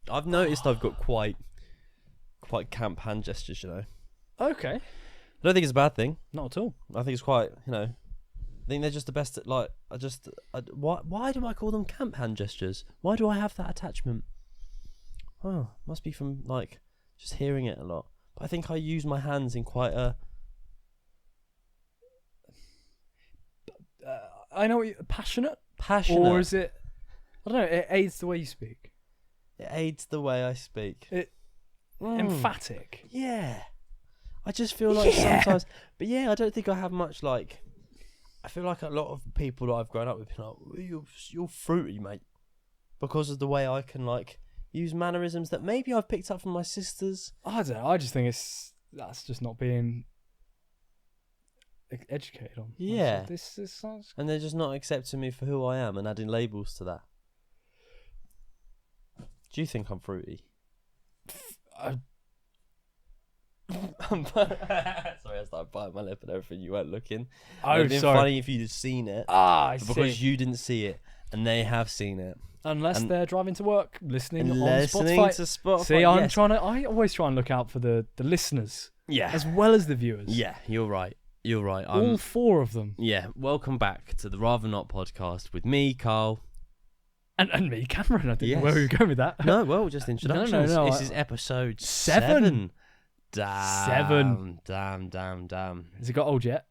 I've noticed I've got quite camp hand gestures, you know. Okay. I don't think it's a bad thing. Not at all. I think it's quite, you know, I think they're just the best at, like, why do I call them camp hand gestures? Why do I have that attachment? Oh, must be from, like, just hearing it a lot. But I think I use my hands in quite a... I know what passionate? Passionate. Or is it... I don't know, it aids the way you speak. It aids the way I speak. Emphatic. Yeah. I just feel like sometimes... But yeah, I don't think I have much, like... I feel like a lot of people that I've grown up with are like, you're fruity, mate. Because of the way I can, like, use mannerisms that maybe I've picked up from my sisters. I don't know, I just think that's just not being educated on. Yeah. This sounds... And they're just not accepting me for who I am and adding labels to that. Do you think I'm fruity? Sorry, I started biting my lip and everything. You weren't looking. Oh, It'd been sorry. funny if you'd have seen it. I see. Because you didn't see it, and they have seen it. Unless they're driving to work, listening on Listening Spotify. to Spotify. See, I always try and look out for the listeners. Yeah. As well as the viewers. Yeah, you're right. You're right. All four of them. Yeah. Welcome back to the Rather Not podcast with me, Carl. And me, Cameron. I didn't know where we were going with that. No, well, just introductions. No. This is episode 7. Damn. Has it got old yet?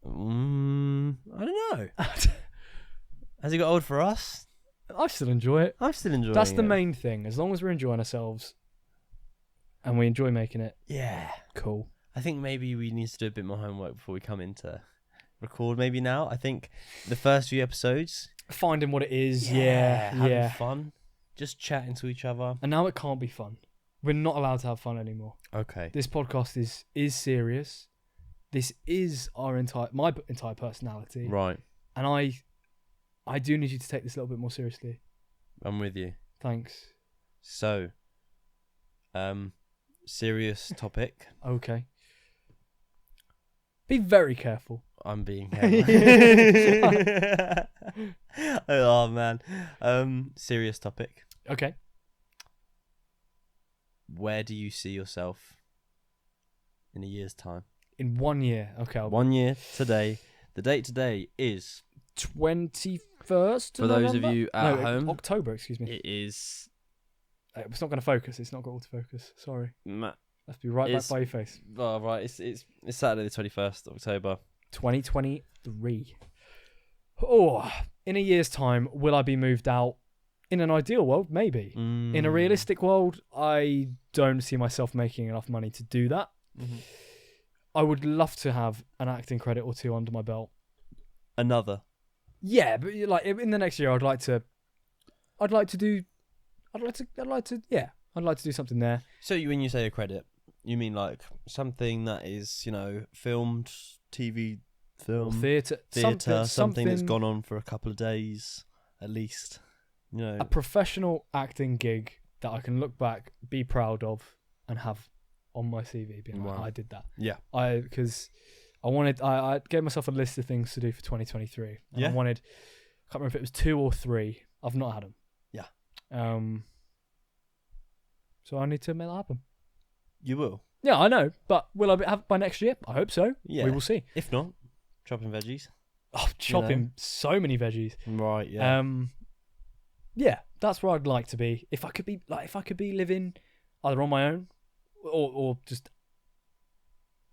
I don't know. Has it got old for us? I still enjoy it. I'm still enjoying it. That's the main thing. As long as we're enjoying ourselves and we enjoy making it. Yeah. Cool. I think maybe we need to do a bit more homework before we come into record maybe now. I think the first few episodes... Finding what it is. Having fun. Just chatting to each other. And now it can't be fun. We're not allowed to have fun anymore. Okay. This podcast is serious. This is my entire personality. Right. And I do need you to take this a little bit more seriously. I'm with you. Thanks. So, serious topic. Okay. Be very careful. I'm being careful. Oh man. Serious topic. Okay. Where do you see yourself in a year's time? In 1 year. Okay. 1 year today. The date today is 21st. For those of you at home. October, excuse me. It is. It's not going to focus. It's not got autofocus. Sorry. Let's be right back by your face. Oh, right. It's Saturday the 21st of October. 2023. Oh, in a year's time, will I be moved out? In an ideal world, maybe. In a realistic world, I don't see myself making enough money to do that. Mm-hmm. I would love to have an acting credit or two under my belt. Another. Yeah, but like in the next year, I'd like to do something there. So when you say a credit, you mean like something that is, you know, filmed, TV, film, theatre, something that's gone on for a couple of days at least. You know, a professional acting gig that I can look back, be proud of, and have on my CV, being like, I did that. Yeah. Because I gave myself a list of things to do for 2023. And I can't remember if it was 2 or 3. I've not had them. Yeah. So I need to make that happen. You will. Yeah, I know. But will I have by next year? I hope so. Yeah. We will see. If not, chopping veggies. Oh, chopping so many veggies. Right, yeah. Yeah, that's where I'd like to be. If I could be living either on my own or just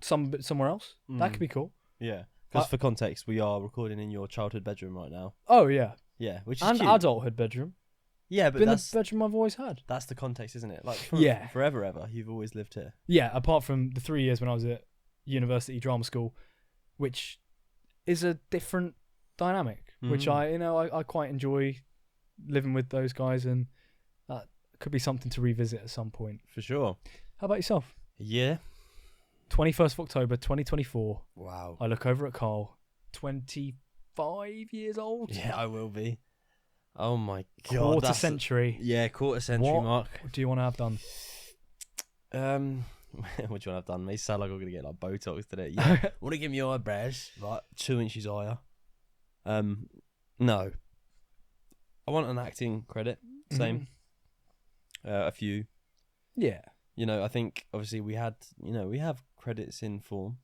somewhere else, that could be cool. Yeah, because for context, we are recording in your childhood bedroom right now. Oh yeah, yeah, which is and cute. Adulthood bedroom. Yeah, but that's the bedroom I've always had. That's the context, isn't it? Like forever, ever, you've always lived here. Yeah, apart from the 3 years when I was at university drama school, which is a different dynamic, which I quite enjoy. Living with those guys, and that could be something to revisit at some point. For sure. How about yourself? Yeah. 21st of October 2024. Wow. I look over at Carl, 25 years old. Yeah, I will be. Oh my god. Quarter century. Quarter century mark. What do you want to have done? What do you want to have done? May sound like I'm gonna get like Botox today. Yeah. Want to give me your eyebrows like 2 inches higher? No. I want an acting credit. Same. a few. Yeah. You know, I think obviously we have credits in forms.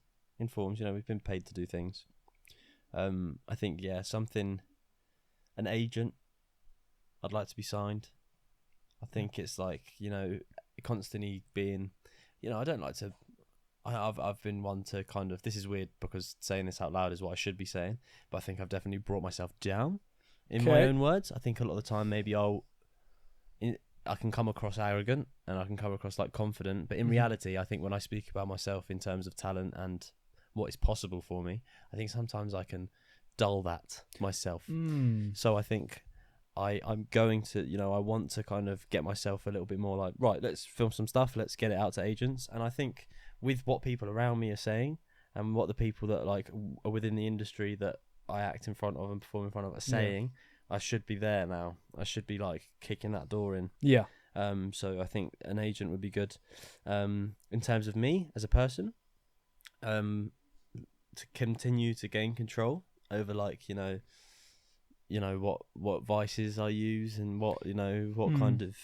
You know, we've been paid to do things. I think an agent. I'd like to be signed. I think it's like, you know, constantly being, you know, I don't like to. I've been one to kind of, this is weird because saying this out loud is what I should be saying, but I think I've definitely brought myself down in my own words. I think a lot of the time maybe I can come across arrogant and I can come across like confident, but in reality, I think when I speak about myself in terms of talent and what is possible for me, I think sometimes I can dull that myself. So I think I'm going to, you know, I want to kind of get myself a little bit more like, right, let's film some stuff, let's get it out to agents. And I think with what people around me are saying and what the people that like are within the industry that I act in front of and perform in front of are saying, I should be there now. I should be like kicking that door in. Yeah. So I think an agent would be good. In terms of me as a person, to continue to gain control over like, you know what vices I use and what, you know, what kind of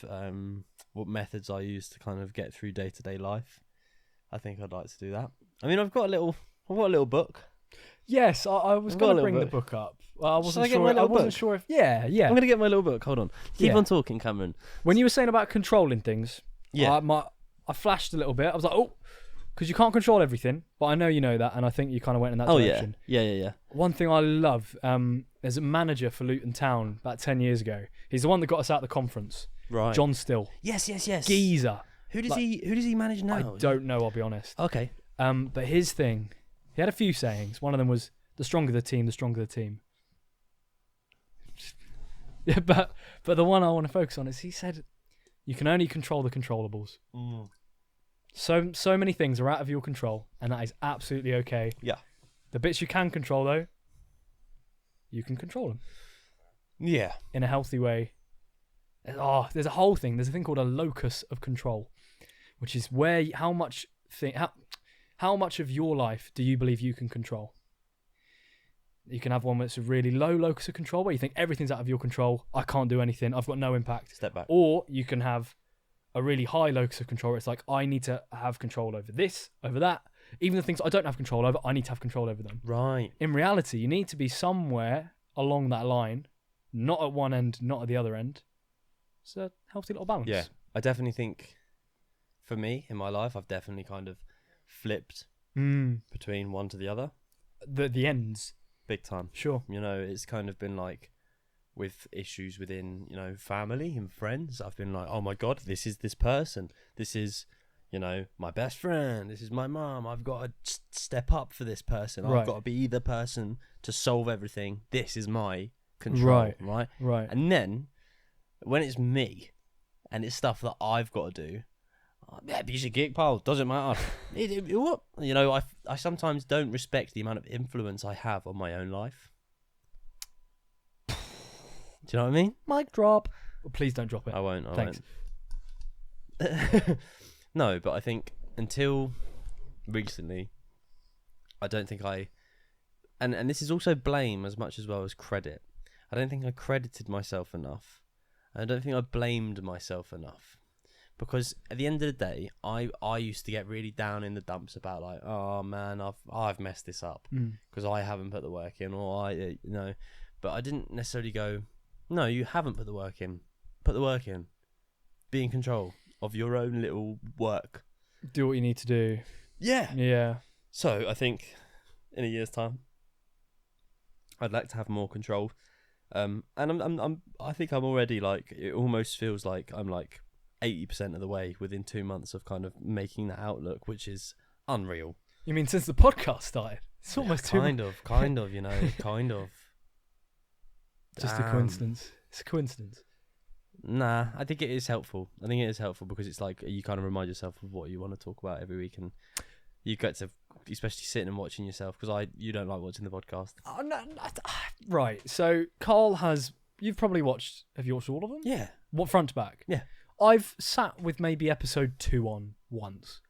what methods I use to kind of get through day-to-day life. I think I'd like to do that. I mean, I've got a little book. Yes, I was going to bring the book up. I wasn't sure if yeah. I'm going to get my little book. Hold on. Keep on talking, Cameron. When you were saying about controlling things, I flashed a little bit. I was like, oh, because you can't control everything, but I know you know that, and I think you kind of went in that direction. Yeah. One thing I love, there's a manager for Luton Town about 10 years ago. He's the one that got us out of the conference. Right. John Still. Yes. Geezer. Who does he manage now? I don't know, I'll be honest. Okay. But his thing, he had a few sayings. One of them was, the stronger the team, the stronger the team. Yeah, but the one I want to focus on is he said, you can only control the controllables. So many things are out of your control, and that is absolutely okay. Yeah. The bits you can control, though, you can control them. Yeah. In a healthy way. There's a whole thing. There's a thing called a locus of control, which is where how much of your life do you believe you can control? You can have one that's a really low locus of control, where you think everything's out of your control. I can't do anything. I've got no impact. Step back. Or you can have a really high locus of control where it's like, I need to have control over this, over that. Even the things I don't have control over, I need to have control over them. Right. In reality, you need to be somewhere along that line, not at one end, not at the other end. It's a healthy little balance. Yeah. I definitely think, for me, in my life, I've definitely kind of flipped between one to the other. The ends. Big time. Sure. You know, it's kind of been like with issues within, you know, family and friends. I've been like, oh my God, this is this person. This is, you know, my best friend. This is my mum. I've got to step up for this person. Right. I've got to be the person to solve everything. This is my control. Right. And then when it's me and it's stuff that I've got to do, yeah, piece of cake, pal. Doesn't matter. What? You know, I sometimes don't respect the amount of influence I have on my own life. Do you know what I mean? Mic drop. Well, please don't drop it. I won't. Thanks. No, but I think until recently, I don't think and this is also blame as much as well as credit. I don't think I credited myself enough. I don't think I blamed myself enough. Because at the end of the day, I used to get really down in the dumps about like, oh man, I've messed this up because I haven't put the work in, or you know, but I didn't necessarily go, no, you haven't put the work in. Put the work in. Be in control of your own little work. Do what you need to do. Yeah. Yeah. So I think in a year's time, I'd like to have more control. And I think I'm already like, it almost feels like I'm like 80% of the way within 2 months of kind of making that outlook, which is unreal. You mean since the podcast started? It's almost kind of, you know, kind of. Just a coincidence. It's a coincidence. Nah, I think it is helpful. I think it is helpful because it's like you kind of remind yourself of what you want to talk about every week, and you get to, especially sitting and watching yourself, because you don't like watching the podcast. Oh, no, right. So Carl you've probably watched. Have you watched all of them? Yeah. What, front to back? Yeah. I've sat with maybe episode 2 on once,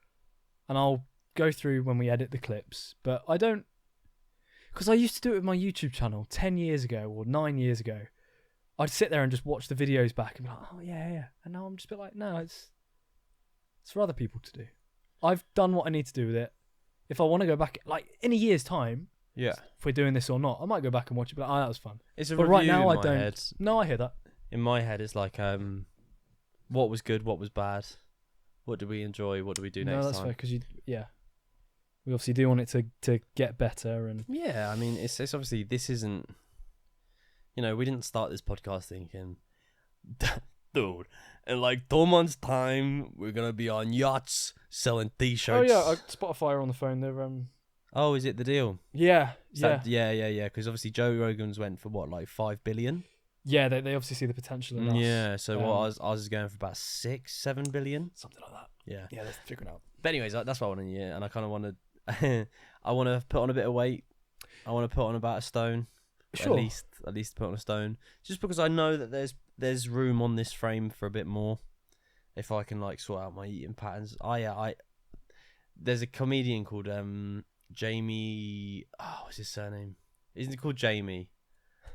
and I'll go through when we edit the clips, but I don't, because I used to do it with my YouTube channel 10 years ago or 9 years ago. I'd sit there and just watch the videos back and be like, oh yeah. And now I'm just a bit like, no, it's for other people to do. I've done what I need to do with it. If I want to go back, like in a year's time, Yeah. if we're doing this or not, I might go back and watch it. But that was fun. It's a But review right now, in I my don't. head. No, I hear that. In my head, it's like, what was good, what was bad, what did we enjoy, what do we do next time? No, that's fair because we obviously do want it to get better and Yeah, I mean, it's obviously, this isn't, we didn't start this podcast thinking, dude, in like 2 months' time, we're going to be on yachts selling t-shirts. Oh yeah, Spotify are on the phone. They're Oh, is it the deal? yeah. Yeah, because obviously Joe Rogan's went for what, like 5 billion? Yeah, they obviously see the potential in us. Yeah, so what ours is going for about 6-7 billion? Something like that. Yeah. Yeah, they're figuring out. But anyways, that's what I want in a year, and I kind of want to, I want to put on a bit of weight. I want to put on about a stone. Sure. At least put on a stone. Just because I know that there's room on this frame for a bit more. If I can like sort out my eating patterns. There's a comedian called Jamie. Oh, what's his surname? Isn't he called Jamie?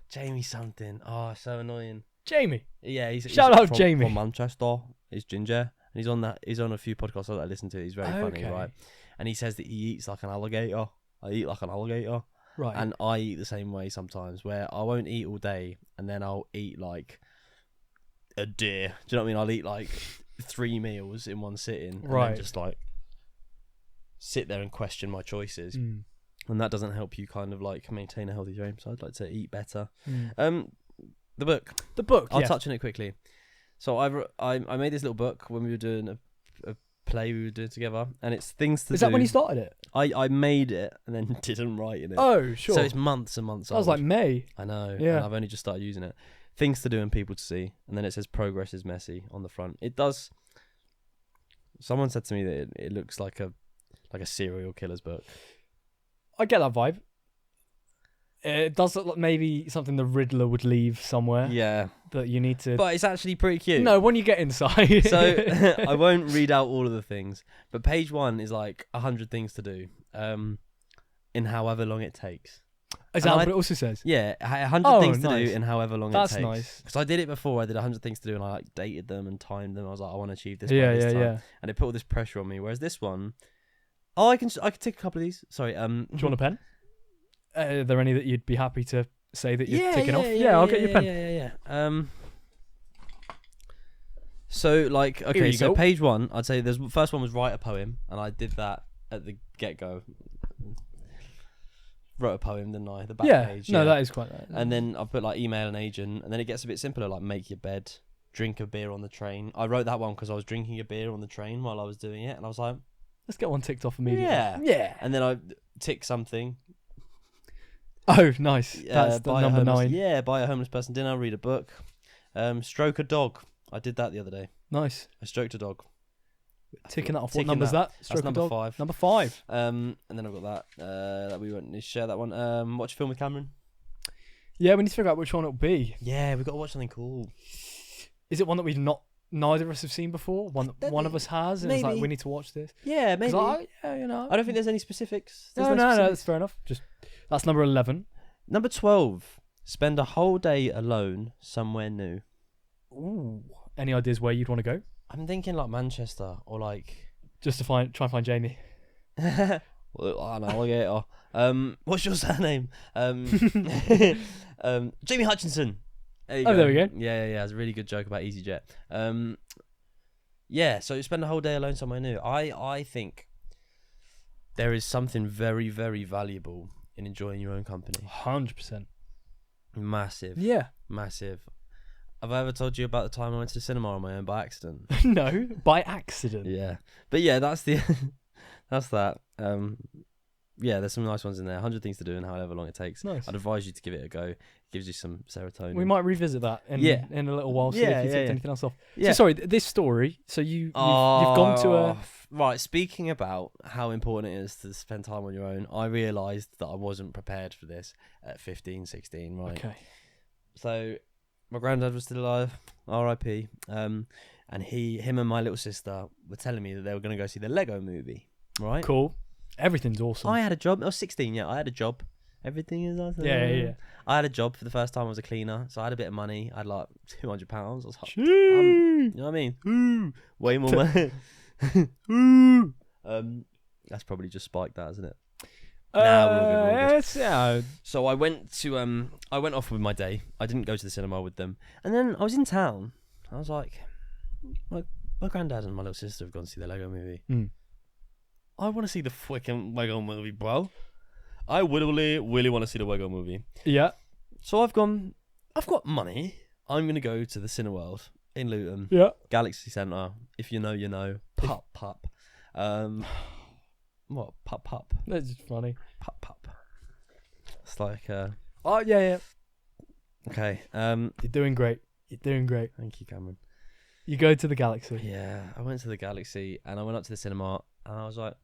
Jamie something. Oh, so annoying. Jamie. Yeah, Shout out from, Jamie. from Manchester. He's ginger, and he's on a few podcasts that I listen to. He's very funny, right? And he says that he eats like an alligator. I eat like an alligator, right? And I eat the same way sometimes, where I won't eat all day, and then I'll eat like a deer. Do you know what I mean? I'll eat like 3 meals in one sitting, and then just like sit there and question my choices. And that doesn't help you kind of like maintain a healthy frame. So I'd like to eat better. The book. I'll touch on it quickly. So I made this little book when we were doing a play we were doing together, and it's things to do. Is that when you started it? I made it and then didn't write in it. Oh, sure. So it's months and months. I was like May. I know. Yeah. And I've only just started using it. Things to do and people to see, and then it says progress is messy on the front. It does. Someone said to me that it looks like a serial killer's book. I get that vibe. It does look like maybe something the Riddler would leave somewhere. Yeah. That you need to... But it's actually pretty cute. No, when you get inside. So, I won't read out all of the things, but page 1 is like 100 things to do in however long it takes. Is that what it also says? Yeah, 100 things to do in however long it takes. That's nice. Because I did it before. I did 100 things to do and I like dated them and timed them. I was like, I want to achieve this by this time. Yeah. And it put all this pressure on me. Whereas this one... Oh, I can take a couple of these. Sorry. Do you want a pen? Are there any that you'd be happy to say that you're ticking off? Yeah, I'll get you a pen. Yeah. So like, okay, so page 1, I'd say the first one was write a poem, and I did that at the get-go. Wrote a poem, didn't I? The back page. No, that is quite right. And then I put like email an agent, and then it gets a bit simpler, like make your bed, drink a beer on the train. I wrote that one because I was drinking a beer on the train while I was doing it, and I was like, let's get one ticked off immediately. Yeah. And then I tick something. Oh, nice. That's the number 9. Yeah, buy a homeless person dinner, read a book. Stroke a dog. I did that the other day. Nice. I stroked a dog. Ticking that off. What number is that? That's number 5. Number 5. And then I've got that we won't need to share that one. Watch a film with Cameron. Yeah, we need to figure out which one it'll be. Yeah, we've got to watch something cool. Is it one that neither of us have seen before? One of us has, and maybe. it's like we need to watch this. Yeah, maybe. I don't think there's any specifics. No, that's fair enough. That's number 11. Number 12. Spend a whole day alone somewhere new. Ooh. Any ideas where you'd want to go? I'm thinking like Manchester or like just to try and find Jamie. Well, I don't know. Alligator. What's your surname? Jamie Hutchinson. There we go. Yeah. It's a really good joke about EasyJet. Yeah. So spend a whole day alone somewhere new. I think there is something very, very valuable in enjoying your own company. 100%. Massive. Yeah. Massive. Have I ever told you about the time I went to the cinema on my own by accident? No, by accident. Yeah. But yeah, that's that. Yeah, there's some nice ones in there. 100 things to do and however long it takes. Nice. I'd advise you to give it a go. It gives you some serotonin. We might revisit that in a little while, see if you ticked anything else off. Yeah. So sorry, this story, so you've gone to a... Right, speaking about how important it is to spend time on your own, I realised that I wasn't prepared for this at 15, 16, right? Okay. So... my granddad was still alive, R.I.P. And him and my little sister were telling me that they were going to go see the Lego movie, right? Cool. Everything's awesome. I had a job. I was 16, yeah. I had a job. Everything is awesome. Yeah. I had a job for the first time. I was a cleaner, so I had a bit of money. I had like £200. I was like, you know what I mean? Ooh, way more money. Ooh. That's probably just spiked that, isn't it? Nah, we're all good. So I went off with my day. I didn't go to the cinema with them, and then I was in town. I was like, my granddad and my little sister have gone to see the Lego movie. I want to see the freaking Lego movie, bro. I really want to see the Lego movie. Yeah. So I've got money. I'm gonna go to the Cineworld in Luton. Yeah. Galaxy Centre. If you know, you know. Pup. What? Pup. That's just funny. Pup. It's like Oh yeah. Okay. You're doing great. Thank you, Cameron. You go to the Galaxy. Yeah, I went to the Galaxy and I went up to the cinema and I was like,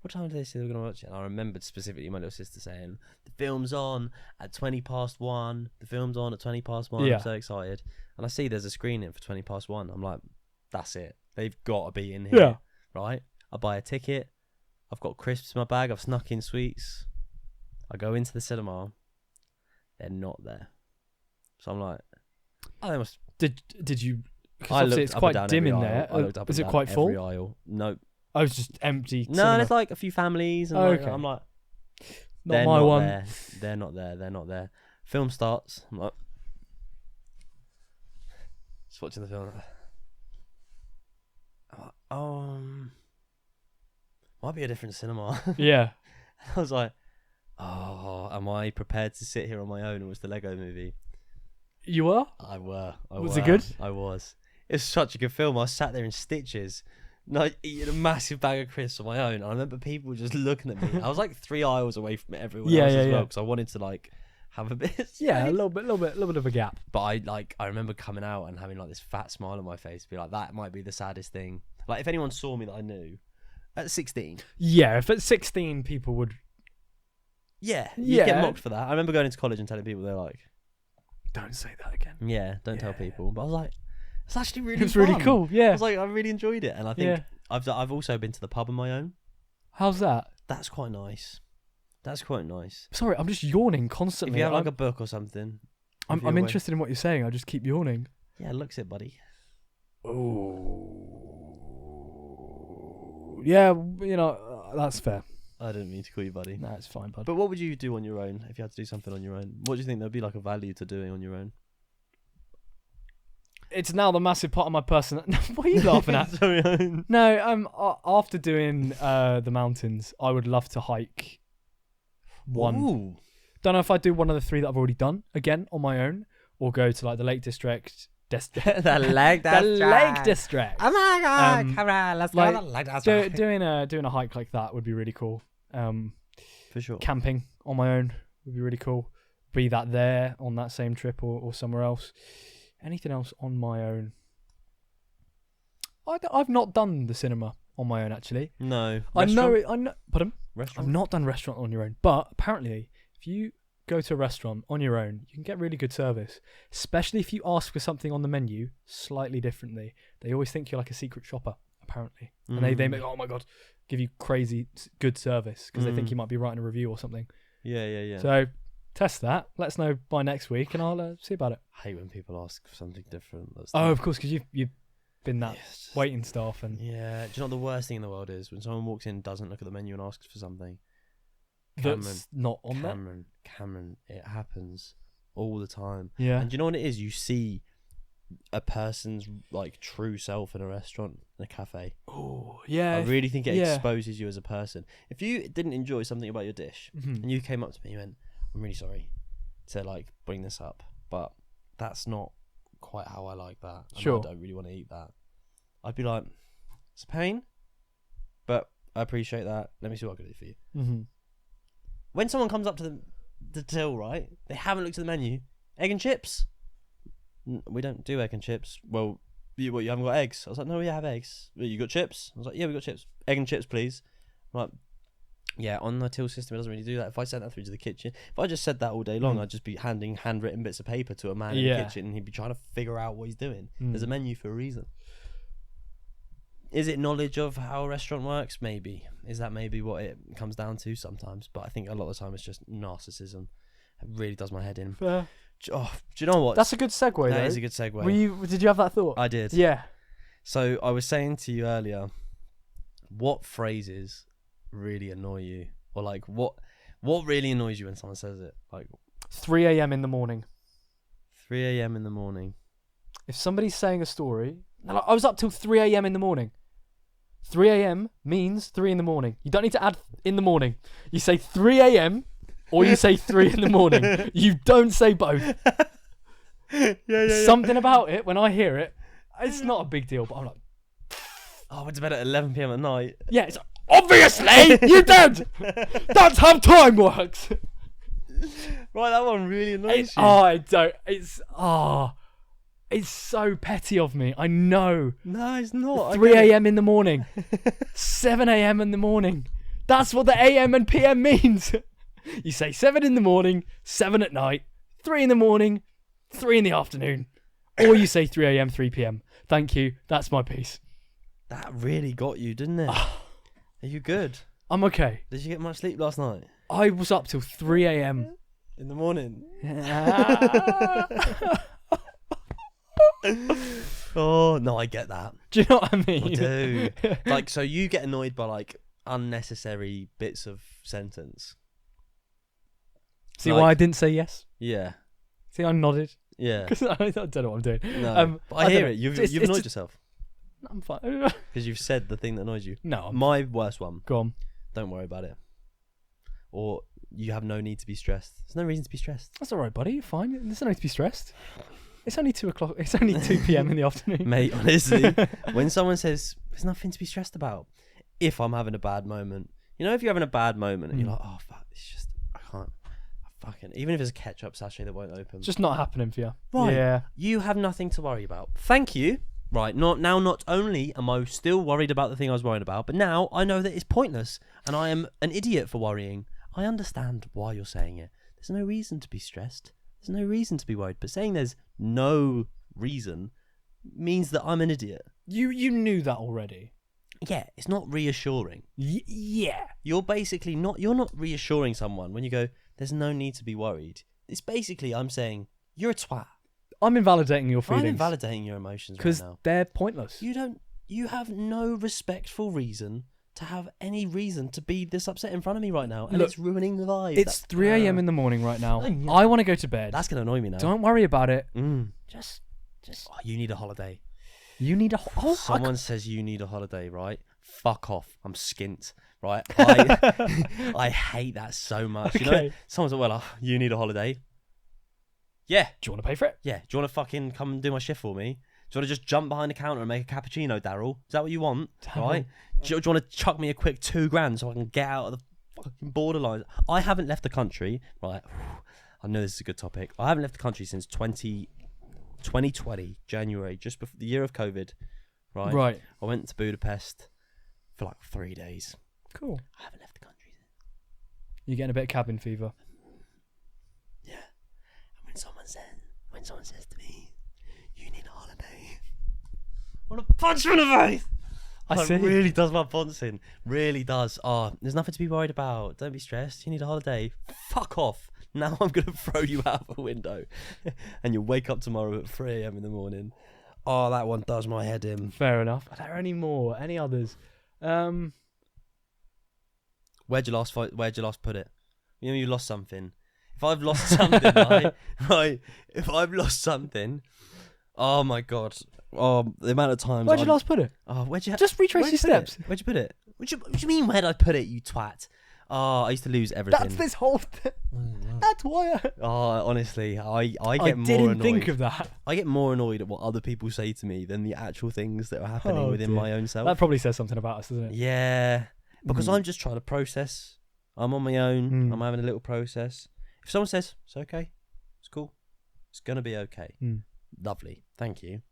what time did they say they were going to watch it? And I remembered specifically my little sister saying, the film's on at 1:20. The film's on at 1:20. Yeah. I'm so excited. And I see there's a screening for 1:20. I'm like, that's it. They've got to be in here. Yeah. Right? I buy a ticket. I've got crisps in my bag. I've snuck in sweets. I go into the cinema. They're not there. So I'm like, oh, they must. Did you? I Obviously it's quite dim in there. Is it quite full? Every aisle. No. I was just empty. No, cinema. there's like a few families. And okay. I'm like, not my one. There. They're not there. Film starts. I'm like, just watching the film. I'm like, might be a different cinema. Yeah. I was like, am I prepared to sit here on my own and watch the Lego movie? You were? I were. Was it good? I was. It's such a good film. I sat there in stitches, like eating a massive bag of crisps on my own. And I remember people just looking at me. I was like 3 aisles away from everyone else as well because I wanted to like have a bit. Of space. A little bit of a gap. But I remember coming out and having like this fat smile on my face, be like, that might be the saddest thing. Like if anyone saw me that I knew at 16. Yeah, if at 16 people would. Yeah, you get mocked for that. I remember going into college and telling people, they're like, don't say that again. Yeah, don't tell people. But I was like, it's actually really It's fun. really cool, yeah. I was like, I really enjoyed it. And I think I've also been to the pub on my own. How's that? That's quite nice. Sorry, I'm just yawning constantly. If you have like a book or something. I'm interested in what you're saying. I just keep yawning. Yeah, looks it, buddy. Oh. Yeah, that's fair. I didn't mean to call you buddy. No, it's fine, bud. But what would you do on your own if you had to do something on your own? What do you think there'd be like a value to doing on your own? It's now the massive part of my person. What are you laughing at? Sorry. No, after doing the mountains, I would love to hike one. Ooh. Don't know if I'd do one of the 3 that I've already done again on my own, or go to like the Lake District. the Lake District. Oh my god! Come on, let's go to the Lake District. Doing a hike like that would be really cool. For sure. Camping on my own would be really cool. Be that there on that same trip or somewhere else. Anything else on my own? I've not done the cinema on my own actually. No. I know. Pardon? Restaurant? I've not done restaurant on your own, but apparently, if you go to a restaurant on your own, you can get really good service, especially if you ask for something on the menu slightly differently. They always think you're like a secret shopper, apparently, and they make, oh my god, give you crazy good service because they think you might be writing a review or something. Yeah. So test that. Let us know by next week, and I'll see about it. I hate when people ask for something different. Of course, because you've been that waiting staff and do you know what the worst thing in the world is? When someone walks in, doesn't look at the menu and asks for something. that's not on there. Cameron, it happens all the time. Yeah. And do you know what it is? You see a person's like true self in a restaurant, in a cafe. Oh, yeah. I really think it exposes you as a person. If you didn't enjoy something about your dish and you came up to me and you went, I'm really sorry to like bring this up, but that's not quite how I like that. And sure. I don't really want to eat that. I'd be like, it's a pain, but I appreciate that. Let me see what I can do for you. Mm-hmm. When someone comes up to the till, right? They haven't looked at the menu. Egg and chips? We don't do egg and chips. Well, you haven't got eggs? I was like, no, we have eggs. You got chips? I was like, yeah, we got chips. Egg and chips, please. I'm like, yeah, on the till system, it doesn't really do that. If I sent that through to the kitchen, if I just said that all day long, I'd just be handing handwritten bits of paper to a man in the kitchen and he'd be trying to figure out what he's doing. There's a menu for a reason. Is it knowledge of how a restaurant works? Maybe. Is that maybe what it comes down to sometimes? But I think a lot of the time it's just narcissism. It really does my head in. Fair. Oh, do you know what? That's a good segue. That though. is a good segue. Did you have that thought? I did. Yeah. So I was saying to you earlier, what phrases really annoy you, or like what really annoys you when someone says it? Like 3 a.m. in the morning. 3 a.m. in the morning. If somebody's saying a story, I was up till 3 a.m. in the morning. 3 a.m. means 3 in the morning. You don't need to add in the morning. You say 3 a.m. or you say 3 in the morning. You don't say both. Yeah. Something about it, when I hear it, it's not a big deal, but I'm like, Oh, I went to bed at 11 p.m. at night. yeah, it's obviously you did. That's how time works. Right, that one really annoys you. Oh, I don't. It's so petty of me. I know. No, it's not. 3 a.m. in the morning. 7 a.m. in the morning. That's what the a.m. and p.m. means. You say 7 in the morning, 7 at night, 3 in the morning, 3 in the afternoon. Or you say 3 a.m., 3 p.m. Thank you. That's my piece. That really got you, didn't it? Are you good? I'm okay. Did you get much sleep last night? I was up till 3 a.m. In the morning? Oh, no, I get that. Do you know what I mean? I do. Like, so you get annoyed by, like, unnecessary bits of sentence. See like, why I didn't say yes? Yeah. See, I nodded. Yeah. Because I don't know what I'm doing. No, but I hear it. You've annoyed yourself. I'm fine. Because you've said the thing that annoys you. No. My worst one. Go on. Don't worry about it. Or you have no need to be stressed. There's no reason to be stressed. That's all right, buddy. You're fine. There's no need to be stressed. It's only 2 o'clock. It's only 2 p.m. in the afternoon. Mate, honestly, when someone says, there's nothing to be stressed about. If I'm having a bad moment. You know, if you're having a bad moment and you're like, oh, fuck, it's just, I can't. Even if it's a ketchup sachet that won't open. It's just not happening for you. Right. Yeah. You have nothing to worry about. Thank you. Right. Not only am I still worried about the thing I was worried about, but now I know that it's pointless and I am an idiot for worrying. I understand why you're saying it. There's no reason to be stressed. There's no reason to be worried. But saying there's no reason means that I'm an idiot. You knew that already. Yeah, it's not reassuring. Yeah. You're not reassuring someone when you go, there's no need to be worried. It's basically, I'm saying, you're a twat. I'm invalidating your feelings. I'm invalidating your emotions right now. Because they're pointless. You have no respectful reason to have any reason to be this upset in front of me right now. And Look, it's ruining the vibe. It's 3 a.m. in the morning right now. Yeah. I want to go to bed. That's going to annoy me now. Don't worry about it. Just. Oh, you need a holiday. You need a Someone says you need a holiday, right? Fuck off. I'm skint, right? I hate that so much. Okay. You know, someone's like, well, you need a holiday. Yeah. Do you want to pay for it? Yeah. Do you want to fucking come and do my shift for me? Do you want to just jump behind the counter and make a cappuccino, Daryl? Is that what you want? Right? Do you want to chuck me a quick $2,000 so I can get out of the fucking borderline? I haven't left the country, right? I know this is a good topic. I haven't left the country since 2020, January, just before the year of COVID, right? Right. I went to Budapest for like 3 days. Cool. I haven't left the country since. You're getting a bit of cabin fever. Yeah. And when someone says to me, you need a holiday, I want to punch him in the face. I see. It really does my bouncing. Really does. Oh, there's nothing to be worried about. Don't be stressed. You need a holiday. Fuck off. Now I'm going to throw you out of a window. And you'll wake up tomorrow at 3 a.m. in the morning. Oh, that one does my head in. Fair enough. Are there any more? Any others? Where'd you last put it? You know, you lost something. If I've lost something, right? If I've lost something, oh my God. Oh, the amount of times. Where'd you last put it? Oh, Just retrace your steps. Where'd you put it? What do you mean, where'd I put it, you twat? Oh, I used to lose everything. That's this whole thing. That's why Oh, honestly, I get more didn't annoyed. think of that. I get more annoyed at what other people say to me than the actual things that are happening within my own self. That probably says something about us, doesn't it? Yeah, because I'm just trying to process. I'm on my own. I'm having a little process. If someone says, it's okay, it's cool, it's going to be okay. Lovely. Thank you.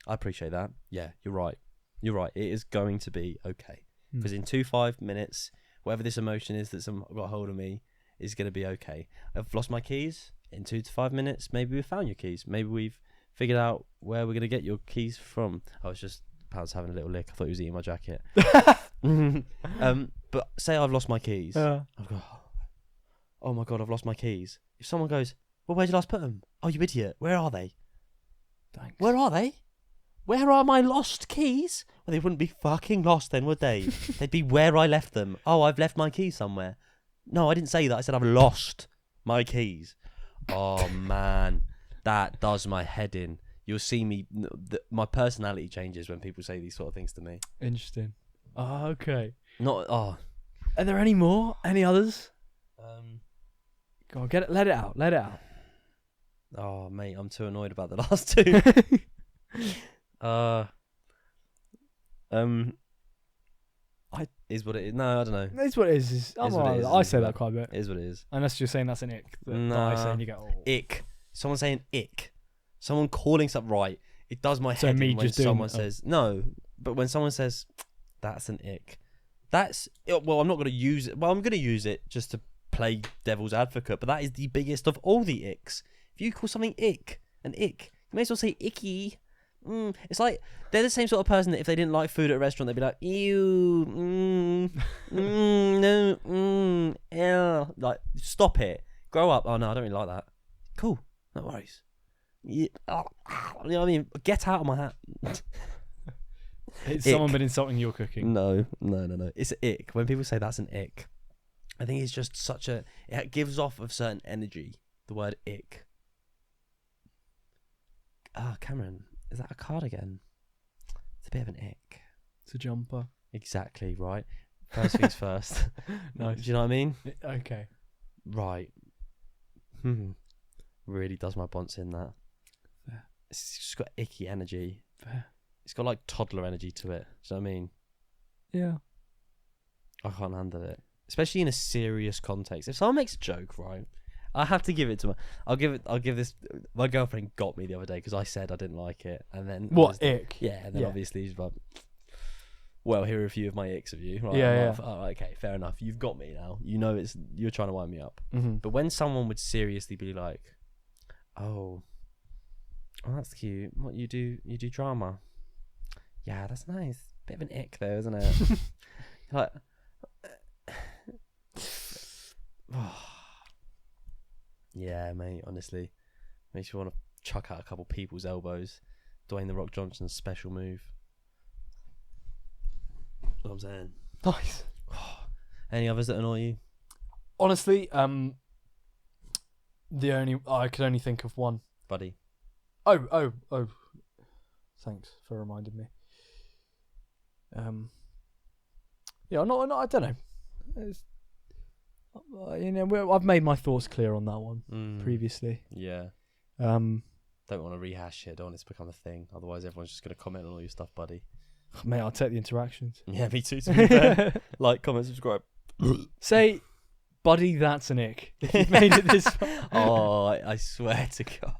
I appreciate that. Yeah, you're right. You're right. It is going to be okay. Because in 5 minutes, whatever this emotion is that's got hold of me is going to be okay. I've lost my keys. In 2 to 5 minutes, maybe we've found your keys. Maybe we've figured out where we're going to get your keys from. I was just £5 having a little lick. I thought he was eating my jacket. But say I've lost my keys. I've got, oh my God, I've lost my keys. If someone goes, well, where'd you last put them? Oh, you idiot. Where are they? Thanks. Where are they? Where are my lost keys? Well, they wouldn't be fucking lost then, would they? They'd be where I left them. Oh, I've left my keys somewhere. No, I didn't say that. I said I've lost my keys. Oh, man. That does my head in. You'll see me. My personality changes when people say these sort of things to me. Interesting. Oh, okay. Not. Oh. Are there any more? Any others? Go on, get it. Let it out. Let it out. Oh, mate, I'm too annoyed about the last two. Is what it is. No, I don't know. It's what it is. I'm what it alright. is, I isn't say it? that quite a bit. It is what it is. Unless you're saying that's an ick. That Nah. I say and you go, oh. Ick. Someone saying ick. Someone calling something right. It does my So head me in when just doing someone it, says no. But when someone says that's an ick, that's well. I'm not going to use it. Well, I'm going to use it just to play devil's advocate. But that is the biggest of all the icks. If you call something ick an ick, you may as well say icky. It's like they're the same sort of person that if they didn't like food at a restaurant, they'd be like, ew, no, ew. Like, stop it, grow up. Oh no, I don't really like that. Cool, no worries. Yeah. You know what I mean? Get out of my hat. It's Ick. someone been insulting your cooking. No. It's an ick. When people say that's an ick, I think it's just such a. It gives off of certain energy. The word ick. Cameron, is that a cardigan? It's a bit of an ick. It's a jumper. Exactly right. First things first. Nice. Do you know what I mean? Okay. Right. Really does my bonce in that. Fair. It's just got icky energy. Fair. It's got like toddler energy to it. Do you know what I mean? Yeah. I can't handle it, especially in a serious context. If someone makes a joke, right, I have to give it to my. I'll give this. My girlfriend got me the other day because I said I didn't like it, and then What ick? Yeah, and then obviously she's like, "Well, here are a few of my icks of you." Right? Yeah, I'm yeah. like, oh, okay, fair enough. You've got me now. You know you're trying to wind me up. Mm-hmm. But when someone would seriously be like, "Oh, that's cute. What you do drama? Yeah, that's nice. Bit of an ick though, isn't it?" Like, yeah, mate. Honestly, makes you want to chuck out a couple people's elbows. Dwayne the Rock Johnson's special move. That's what I'm saying. Nice. Any others that annoy you? Honestly, I could only think of one. Buddy. Oh. Thanks for reminding me. Yeah, I don't know. I've made my thoughts clear on that one previously. Yeah. Don't want to rehash it. Don't want it to become a thing. Otherwise, everyone's just going to comment on all your stuff, buddy. Mate, I'll take the interactions. Yeah, me too. To be fair. Like, comment, subscribe. Say, buddy, that's an ick. If you've made it this far. Oh, I swear to God.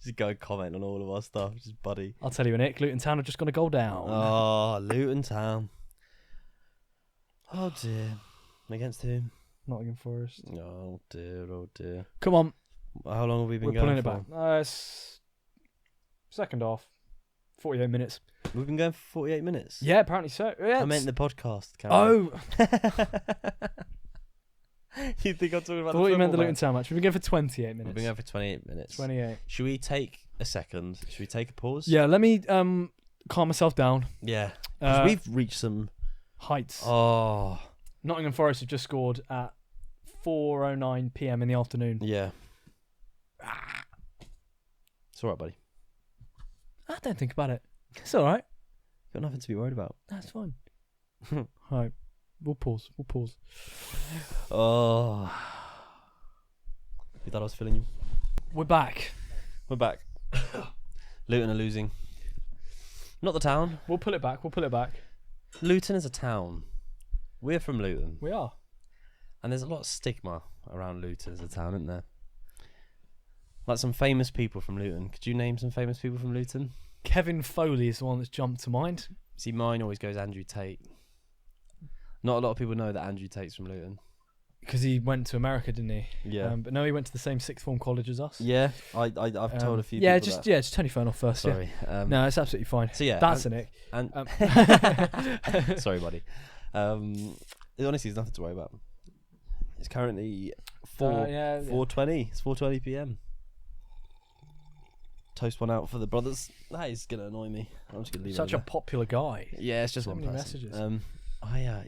Just go and comment on all of our stuff. Just buddy. I'll tell you an ick. Luton Town have just gone to goal down. Oh, Luton Town. Oh, dear. Against who? Nottingham Forest. Oh, dear. Come on. How long have we been We're going pulling for? it back. It's second half. 48 minutes. We've been going for 48 minutes? Yeah, apparently so. Yeah, I meant the podcast. Cameron. Oh. You think I'm talking about thought the you meant the football Luton Town match. We've been going for 28 minutes. We've been going for 28 minutes. 28. Should we take a second? Should we take a pause? Yeah, let me calm myself down. Yeah. 'Cause we've reached some heights. Oh. Nottingham Forest have just scored at 4:09 p.m. in the afternoon. Yeah. It's all right, buddy. I don't think about it. It's all right. Got nothing to be worried about. That's fine. All right. We'll pause. Oh. You thought I was feeling you? We're back. We're back. Luton are losing. Not the town. We'll pull it back. Luton is a town. We're from Luton. We are. And there's a lot of stigma around Luton as a town, isn't there? Like some famous people from Luton. Could you name some famous people from Luton? Kevin Foley is the one that's jumped to mind. See, mine always goes Andrew Tate. Not a lot of people know that Andrew Tate's from Luton. Because he went to America, didn't he? Yeah. But no, he went to the same sixth form college as us. Yeah, I've told a few yeah, people just turn your phone off first. Sorry. Yeah. No, it's absolutely fine. So yeah, that's a Nick. And sorry, buddy. Honestly, there's nothing to worry about. It's currently 4:20. It's 4:20 p.m. Toast one out for the brothers. That is gonna annoy me. I'm just gonna leave Such it a popular guy. Yeah, it's just So one many person. messages.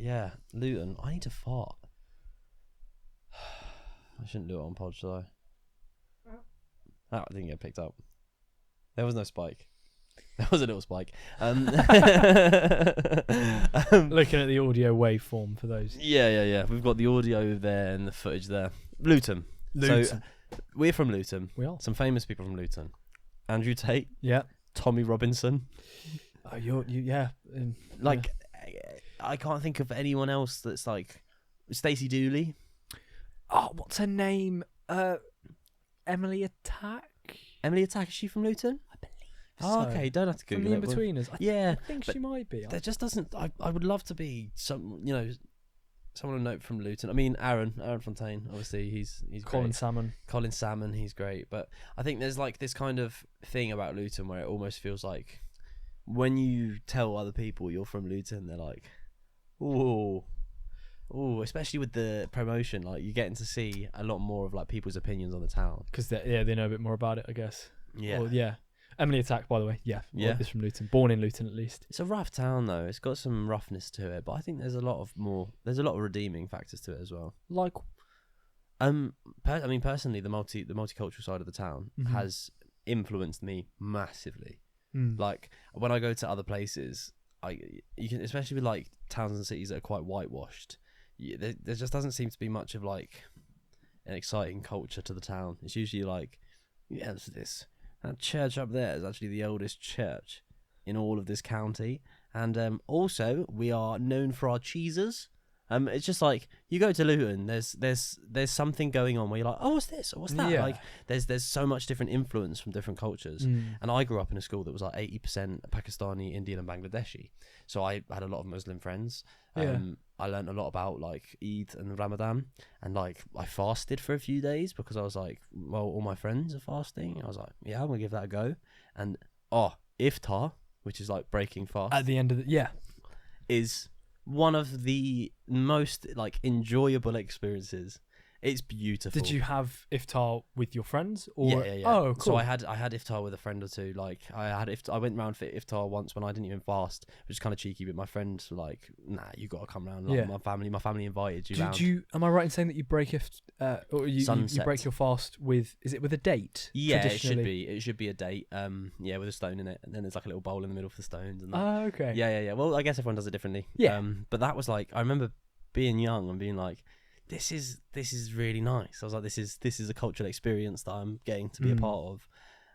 Yeah, Luton. I need to fart. I shouldn't do it on pod, should I? I didn't get picked up. There was no spike. There was a little spike. Looking at the audio waveform for those. Yeah. We've got the audio there and the footage there. Luton. So we're from Luton. We are. Some famous people from Luton. Andrew Tate. Yeah. Tommy Robinson. Oh, yeah. I can't think of anyone else that's like Stacey Dooley. Oh, what's her name? Emily Attack. Emily Attack, is she from Luton? I believe Oh, so. okay. Don't have to From Google the it. In-Betweeners. Yeah, I think but she might be. there just doesn't. I would love to be someone of note from Luton. I mean, Aaron Fontaine. Obviously, he's Colin great. Salmon. Colin Salmon, he's great. But I think there's like this kind of thing about Luton where it almost feels like when you tell other people you're from Luton, they're like, ooh, especially with the promotion, like you're getting to see a lot more of like people's opinions on the town. Because they know a bit more about it, I guess. Yeah. Yeah. Emily Attack, by the way. Yeah. Yeah. Is from Luton. Born in Luton, at least. It's a rough town though. It's got some roughness to it, but I think there's a lot of redeeming factors to it as well. Like, Personally, the multicultural side of the town has influenced me massively. Like when I go to other places, you can, especially with like towns and cities that are quite whitewashed, there just doesn't seem to be much of like an exciting culture to the town. It's usually like, that church up there is actually the oldest church in all of this county, and also we are known for our cheeses. It's just like you go to Luton, there's something going on where you're like, oh, what's this? Or what's that? Yeah. Like there's so much different influence from different cultures. And I grew up in a school that was like 80% Pakistani, Indian, and Bangladeshi. So I had a lot of Muslim friends. I learned a lot about like Eid and Ramadan, and like I fasted for a few days because I was like, well, all my friends are fasting. I was like, yeah, I'm gonna give that a go. And iftar, which is like breaking fast, at the end of is one of the most like enjoyable experiences. It's beautiful. Did you have iftar with your friends? Or? Yeah. Oh, cool. So I had iftar with a friend or two. Like I went round for iftar once when I didn't even fast, which is kind of cheeky. But my friends were like, "Nah, you got to come round." Like, my family invited you round. Am I right in saying that you break or you break your fast with? Is it with a date? Yeah, it should be. It should be a date. With a stone in it, and then there's like a little bowl in the middle for the stones. And that. Oh, okay. Yeah. Well, I guess everyone does it differently. Yeah. But that was like, I remember being young and being like, this is really nice. I was like, this is a cultural experience that I'm getting to be a part of,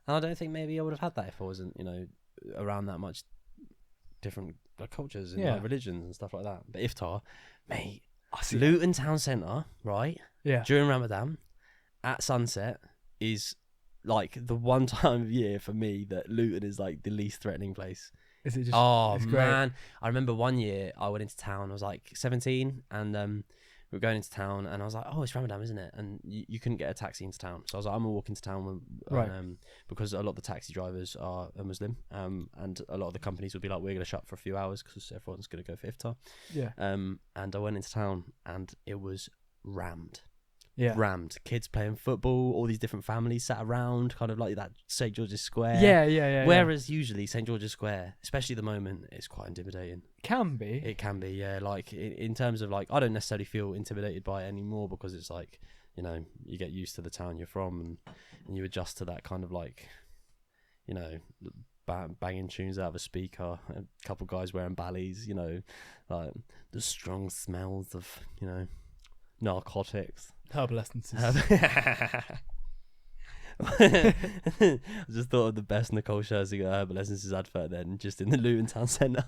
and I don't think maybe I would have had that if I wasn't, around that much different cultures and like, religions and stuff like that. But iftar, mate, Luton town centre, right? Yeah. During Ramadan, at sunset, is like the one time of year for me that Luton is like the least threatening place. Is it just? Oh it's man, great. I remember one year I went into town. I was like 17, and we were going into town, and I was like, "Oh, it's Ramadan, isn't it?" And you couldn't get a taxi into town, so I was like, "I'm gonna walk into town," because a lot of the taxi drivers are Muslim, and a lot of the companies would be like, "We're gonna shut for a few hours because everyone's gonna go for iftar." Yeah. And I went into town, and it was rammed. Yeah. Rammed. Kids playing football, all these different families sat around, kind of like that St. George's Square. Yeah. Whereas usually St. George's Square, especially at the moment, it's quite intimidating. Can be. It can be, yeah. Like in terms of like, I don't necessarily feel intimidated by it anymore because it's like, you get used to the town you're from and you adjust to that kind of like, banging tunes out of a speaker, a couple guys wearing ballies, like the strong smells of, narcotics. Herbal essences. I just thought of the best Nicole Scherzinger Herbal Essences advert then, just in the Luton Town Centre,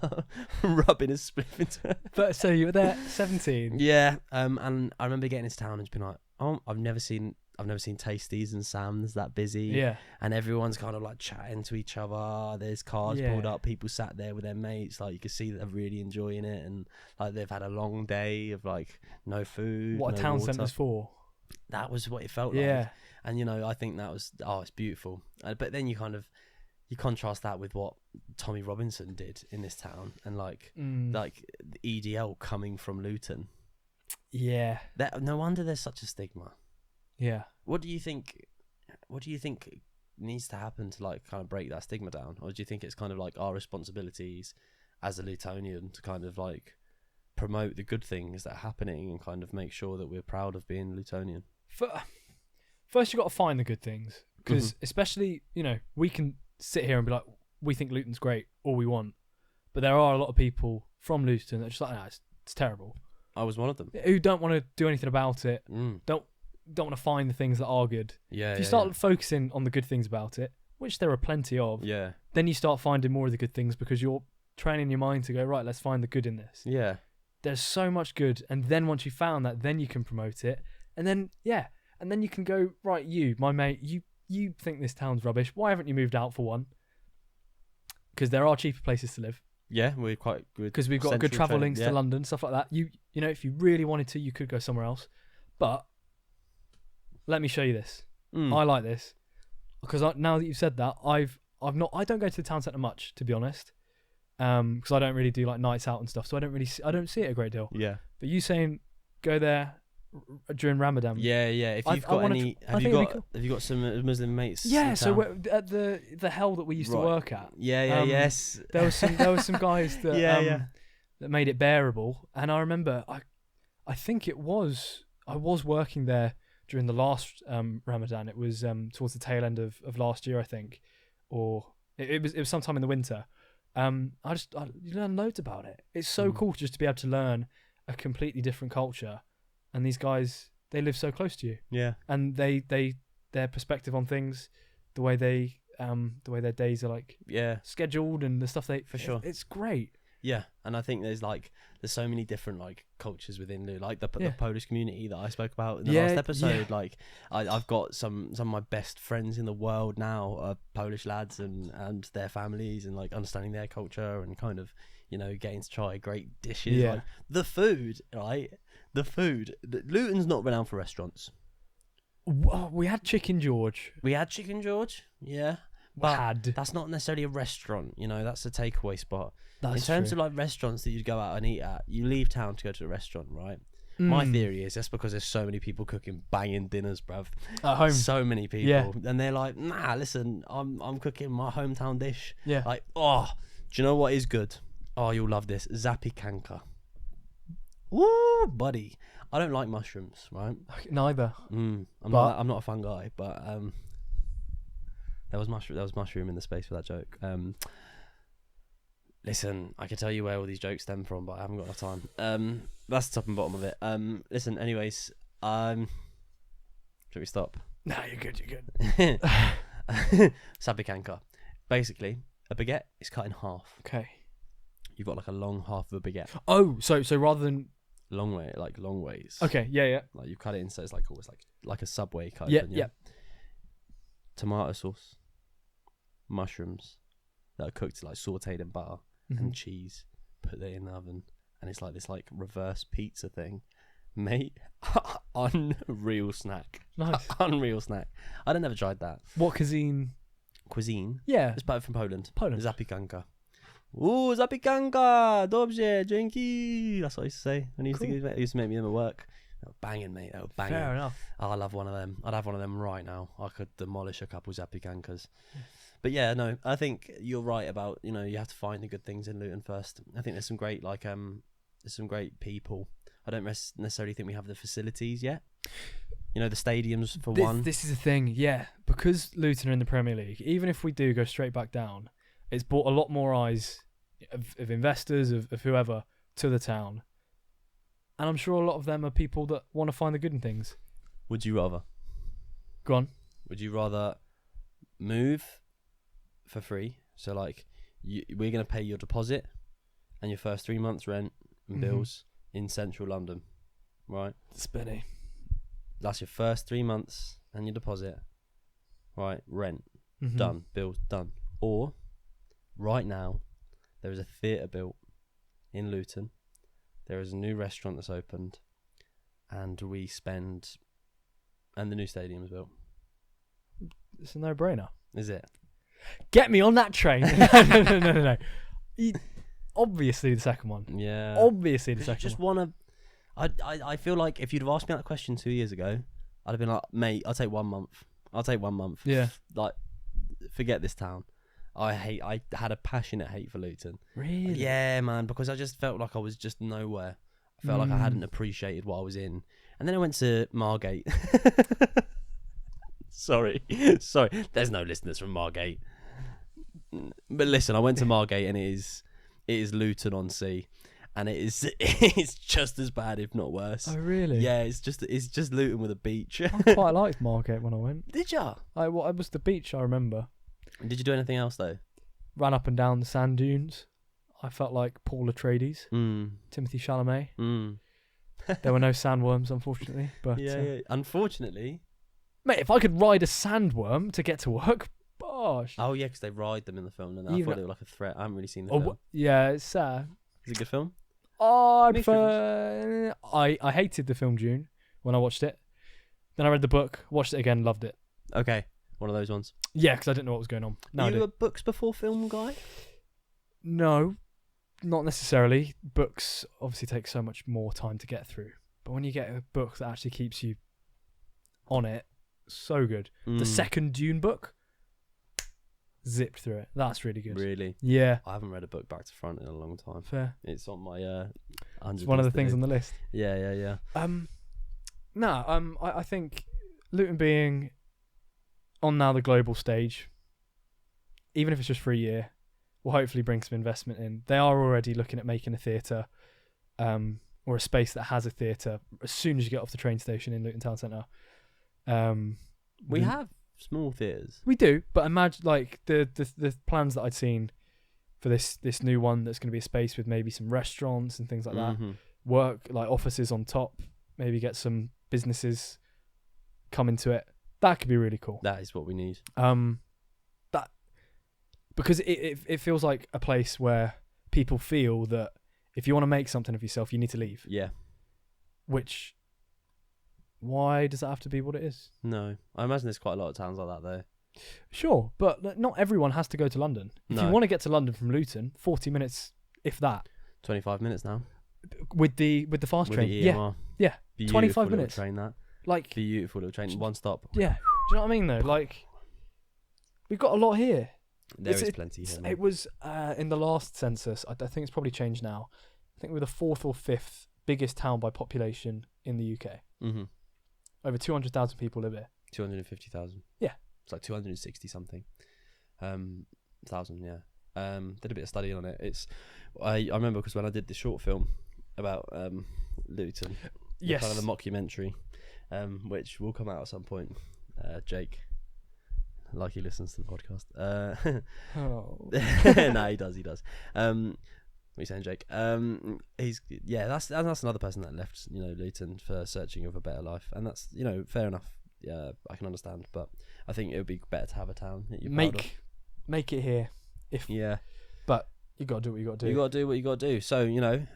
rubbing a spliff into it. But so you were there 17? Yeah, and I remember getting into town and just being like, oh, I've never seen I've never seen Tasties and Sam's that busy. Yeah. And everyone's kind of like chatting to each other. There's cars pulled up, people sat there with their mates. Like you can see that they're really enjoying it, and like they've had a long day of like no food. What no a town water. centre's for. That was what it felt like. And you know, I think that was it's beautiful. But then you contrast that with what Tommy Robinson did in this town, and like the EDL coming from Luton. Yeah. No wonder there's such a stigma. Yeah. What do you think needs to happen to like kind of break that stigma down? Or do you think it's kind of like our responsibilities as a Lutonian to kind of like promote the good things that are happening and kind of make sure that we're proud of being Lutonian? First, you've got to find the good things, because especially, you know, we can sit here and be like, we think Luton's great, all we want. But there are a lot of people from Luton that are just like, no, it's terrible. I was one of them. Who don't want to do anything about it. Don't want to find the things that are good. Yeah. If you start focusing on the good things about it, which there are plenty of, then you start finding more of the good things, because you're training your mind to go, right, let's find the good in this. Yeah. There's so much good, and then once you found that, then you can promote it, and then and then you can go, right, you, my mate, you think this town's rubbish. Why haven't you moved out for one? Because there are cheaper places to live. Yeah, we're quite good. Because we've got good travel links to London, stuff like that. You know, if you really wanted to, you could go somewhere else. But let me show you this. I like this, because now that you've said that, I don't go to the town centre much, to be honest, because I don't really do like nights out and stuff, so I don't see it a great deal. Yeah. But you saying go there during Ramadan? Yeah. If you've have you got some Muslim mates? Yeah. So at the hell that we used to work at. Yes. There was some guys that that made it bearable, and I remember I think I was working there during the last Ramadan. It was towards the tail end of last year, I think, or it was sometime in the winter. You learn loads about it. It's so cool just to be able to learn a completely different culture, and these guys, they live so close to you. Yeah. And their perspective on things, the way their days are like scheduled, and the stuff it's great. Yeah, and I think there's so many different like cultures within the Polish community that I spoke about in the last episode. Yeah. Like I've got some of my best friends in the world now are Polish lads and their families, and like understanding their culture and kind of, you know, getting to try great dishes. Yeah. Like the food, right? The food. Luton's not renowned for restaurants. We had Chicken George. Yeah. But that's not necessarily a restaurant, you know, that's a takeaway spot. In terms of like restaurants that you'd go out and eat at, you leave town to go to a restaurant, right? My theory is that's because there's so many people cooking banging dinners, bruv. At home. So many people. Yeah. And they're like, nah, listen, I'm cooking my hometown dish. Yeah. Like, do you know what is good? Oh, you'll love this. Zapiekanka. Woo, buddy. I don't like mushrooms, right? Neither. I'm not a fun guy, but there was mushroom in the space for that joke. Listen, I can tell you where all these jokes stem from, but I haven't got enough time. That's the top and bottom of it. Listen, anyways, should we stop? No, you're good. Zapiekanka. Basically, a baguette is cut in half. Okay. You've got like a long half of a baguette. Oh, so rather than long ways. Okay, yeah. Like you cut it in, so it's like always like a Subway cut. Yeah. Tomato sauce, mushrooms that are cooked like sauteed in butter, and cheese. Put that in the oven, and it's like this like reverse pizza thing, mate. Unreal snack. Nice. Unreal snack. I'd never tried that. What cuisine? Yeah, it's better from Poland. Zapiekanka. Ooh, zapiekanka, dobrze, dzięki. That's what I used to say when he used to make me them at work. They were banging, mate. They were banging. Fair enough. Oh, I love one of them. I'd have one of them right now. I could demolish a couple zapiekankas. But yeah, no, I think you're right about, you know, you have to find the good things in Luton first. I think there's some great there's some great people. I don't necessarily think we have the facilities yet. You know, the stadiums for one. This is the thing, yeah. Because Luton are in the Premier League, even if we do go straight back down, it's brought a lot more eyes of investors, of whoever, to the town. And I'm sure a lot of them are people that want to find the good in things. Would you rather? Go on. Would you rather move for free? So, like, we're going to pay your deposit and your first 3 months' rent and bills in central London, right? Spinny. That's your first 3 months and your deposit. Right, rent Mhm. done, bills done. Or right now, there is a theatre built in Luton. There is a new restaurant that's opened, and the new stadium's built. It's a no-brainer. Is it? Get me on that train. No. Obviously the second one. Yeah. Obviously the You second just one. want to. I feel like if you'd have asked me that question 2 years ago, I'd have been like, mate, I'll take 1 month. I'll take 1 month. Yeah. Like, forget this town. I had a passionate hate for Luton. Really? Yeah, man, because I just felt like I was just nowhere. I felt like I hadn't appreciated what I was in. And then I went to Margate. Sorry. There's no listeners from Margate. But listen, I went to Margate, and it is Luton on Sea, and it's just as bad, if not worse. Oh, really? Yeah, it's just Luton with a beach. I quite liked Margate when I went. Did ya? It was the beach, I remember. Did you do anything else though? Ran up and down the sand dunes. I felt like Paul Atreides, Mm. Timothy Chalamet. Mm. There were no sandworms, unfortunately. But Yeah. Unfortunately. mate, if I could ride a sandworm to get to work, gosh. Oh yeah, because they ride them in the film, and I Even- thought they were like a threat. I haven't really seen the Oh, film. yeah, it's Is it a good film? I Mixed prefer. I hated the film Dune when I watched it. Then I read the book, watched it again, loved it. Okay, one of those ones. Yeah, because I didn't know what was going on. No, I you do. a books before film guy? No, not necessarily. Books obviously take so much more time to get through. But when you get a book that actually keeps you on it, so good. The second Dune book, zipped through it. That's really good. Really? Yeah, I haven't read a book back to front in a long time. fair. It's on my 100 It's one of the list to things do. on the list. Yeah. I think Luton being on now the global stage, even if it's just for a year, will hopefully bring some investment in. They are already looking at making a theatre, or a space that has a theatre as soon as you get off the train station in Luton Town Centre. We have small theatres. We do, but imagine like the plans that I'd seen for this new one that's going to be a space with maybe some restaurants and things like that. Work like offices on top, maybe get some businesses come into it. That could be really cool. That is what we need. That because it feels like a place where people feel that if you want to make something of yourself, you need to leave. Yeah. Which, why does that have to be what it is? No, I imagine there's quite a lot of towns like that though. Sure, but not everyone has to go to London. If you No. want to get to London from Luton, 40 minutes, if that, 25 minutes now. with the fast With train. the Yeah, EMR. yeah. Beautiful 25 little minutes. Train that. Like, Beautiful little train. One stop. yeah. Do you know what I mean though? Like, we've got a lot here. There is It's- plenty here. man. It was in the last census. I think it's probably changed now. I think we're the 4th or 5th biggest town by population in the UK. Over 200,000 people live here. 250,000. Yeah. It's like 260 something. Thousand, yeah. Did a bit of studying on it. I remember because when I did the short film about Luton, Yes. kind of the mockumentary, which will come out at some point. Jake, like he listens to the podcast. Oh. No, he does. What are you saying, Jake? That's another person that left, Luton for searching of a better life, and that's, fair enough. Yeah, I can understand, but I think it would be better to have a town that you're proud of. Make it here. But you got to do what you got to do. You got to do what you got to do. So,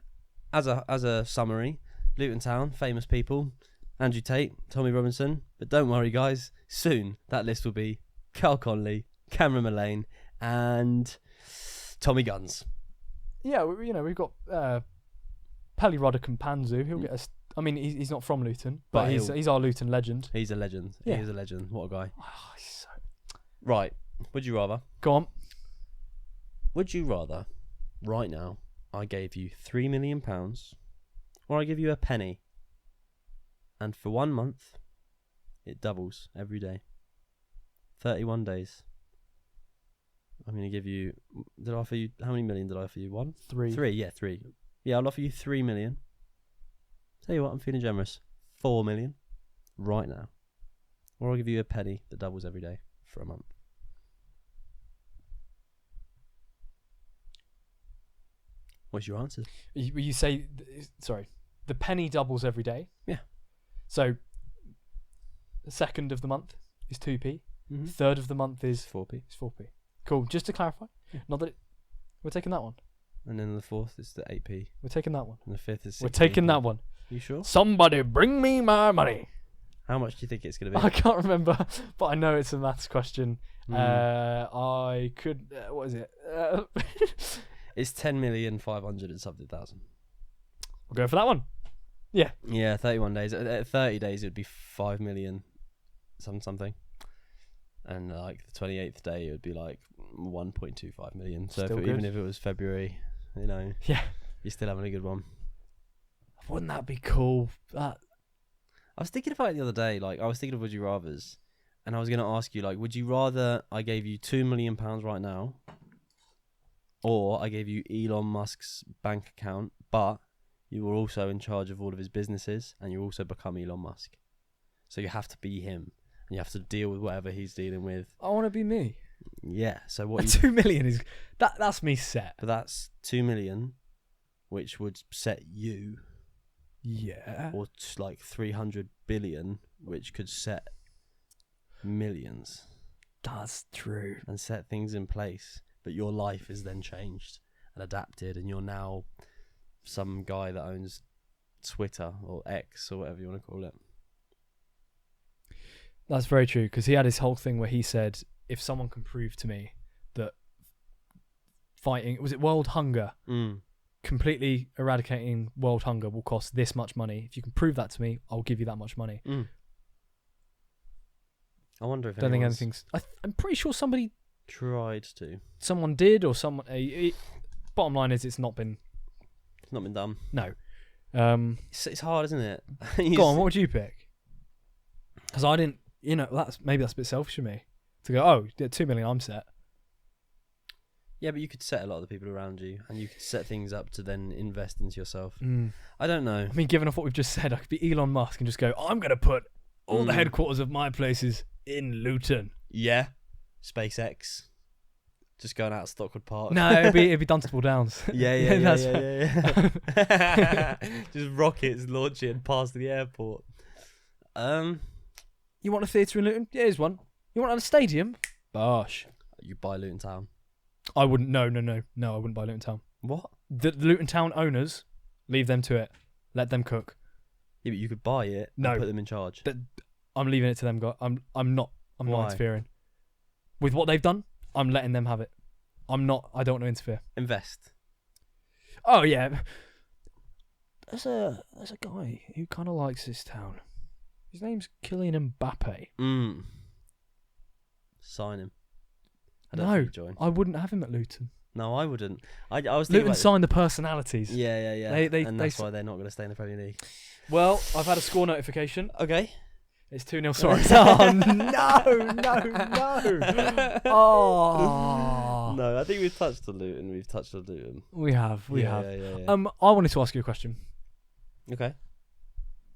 as a summary, Luton Town, famous people, Andrew Tate, Tommy Robinson, but don't worry, guys. Soon that list will be Carl Conley, Cameron Mullane, and Tommy Guns. Yeah, we've got Pelly Roddick Panzu. He'll get us. I mean, he's not from Luton, but he's our Luton legend. He's a legend. Yeah. He is a legend. What a guy. Oh, Right. Would you rather? go on. Would you rather, right now, I gave you £3 million, or I give you a penny, and for 1 month, it doubles every day. 31 days. I'm going to give you... Did I offer you... How many million did I offer you? 1? 3. 3, yeah, 3. Yeah, I'll offer you 3 million. Tell you what, I'm feeling generous. 4 million. Right now. Or I'll give you a penny that doubles every day for a month. What's your answer? You say, sorry, the penny doubles every day. Yeah. So The second of the month is 2p. Mm-hmm. Third of the month is 4p. 4p. Cool. Just to clarify, not that we're taking that one. And then the 4th is the 8p. We're taking that one. And the 5th is 6p. We're taking that one. You sure? Somebody bring me my money. How much do you think it's going to be? I can't remember, but I know it's a maths question. Mm. I could. What is it? It's 10,500,000 and something thousand. We'll go for that one. Yeah. Yeah, 31 days. At 30 days, it would be 5 million something. And like the 28th day, it would be like 1.25 million. So even if it was February, Yeah. you're still having a good one. Wouldn't that be cool? I was thinking about it the other day. Like, I was thinking of Would You Rathers. And I was going to ask you, like, would you rather I gave you £2 million right now, or I gave you Elon Musk's bank account, but you were also in charge of all of his businesses, and you also become Elon Musk. So you have to be him, and you have to deal with whatever he's dealing with. I want to be me. Yeah. So what? 2 million is that's me set. But that's 2 million, which would set you. Yeah. Or like 300 billion, which could set millions. That's true. And set things in place. But your life is then changed and adapted, and you're now some guy that owns Twitter or X or whatever you want to call it. That's very true, because he had his whole thing where he said, if someone can prove to me that fighting, was it world hunger, completely eradicating world hunger will cost this much money. If you can prove that to me, I'll give you that much money. I wonder if don't think anything's. I'm pretty sure somebody tried to. Someone did, or someone. Bottom line is, it's not been. It's not been done. No. It's hard, isn't it? Go on. What would you pick? Because I didn't. That's a bit selfish of me to go. Oh, 2 million. I'm set. Yeah, but you could set a lot of the people around you, and you could set things up to then invest into yourself. Mm. I don't know. I mean, given off what we've just said, I could be Elon Musk and just go, I'm going to put all the headquarters of my places in Luton. Yeah. SpaceX. Just going out of Stockwood Park. No, it'd be Dunstable Downs. Yeah. Just rockets launching past the airport. You want a theatre in Luton? Yeah, here's one. You want a stadium? Bosh. You buy Luton Town. I wouldn't. No, I wouldn't buy Luton Town. What? The Luton Town owners, leave them to it. Let them cook. Yeah, but you could buy it and put them in charge. I'm leaving it to them. I'm not interfering. With what they've done, I'm letting them have it. I don't want to interfere. Invest. Oh yeah. There's a guy who kind of likes this town. His name's Kylian Mbappe. Sign him. No, I wouldn't have him at Luton. No, I wouldn't. I was thinking Luton signed the personalities. Yeah. And that's why they're not going to stay in the Premier League. Well, I've had a score notification. Okay. It's 2-0, sorry. Oh, no. Oh. No, I think we've touched on Luton. We have. Yeah. I wanted to ask you a question. Okay.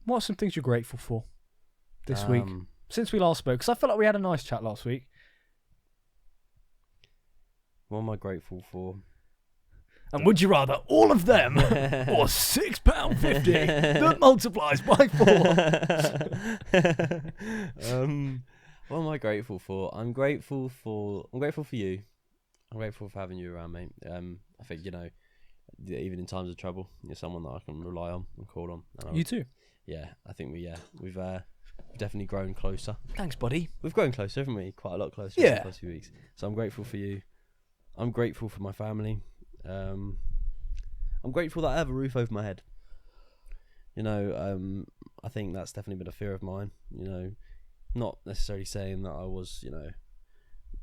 What are some things you're grateful for this week? Since we last spoke? Because I felt like we had a nice chat last week. What am I grateful for? And would you rather all of them or £6.50 that multiplies by 4? What am I grateful for? I'm grateful for you. I'm grateful for having you around, mate. I think even in times of trouble, you're someone that I can rely on and call on. And you too. Yeah, I think we've definitely grown closer. Thanks, buddy. We've grown closer, haven't we? Quite a lot closer in the past few weeks. So I'm grateful for you. I'm grateful for my family. I'm grateful that I have a roof over my head. I think that's definitely been a fear of mine. Not necessarily saying that I was,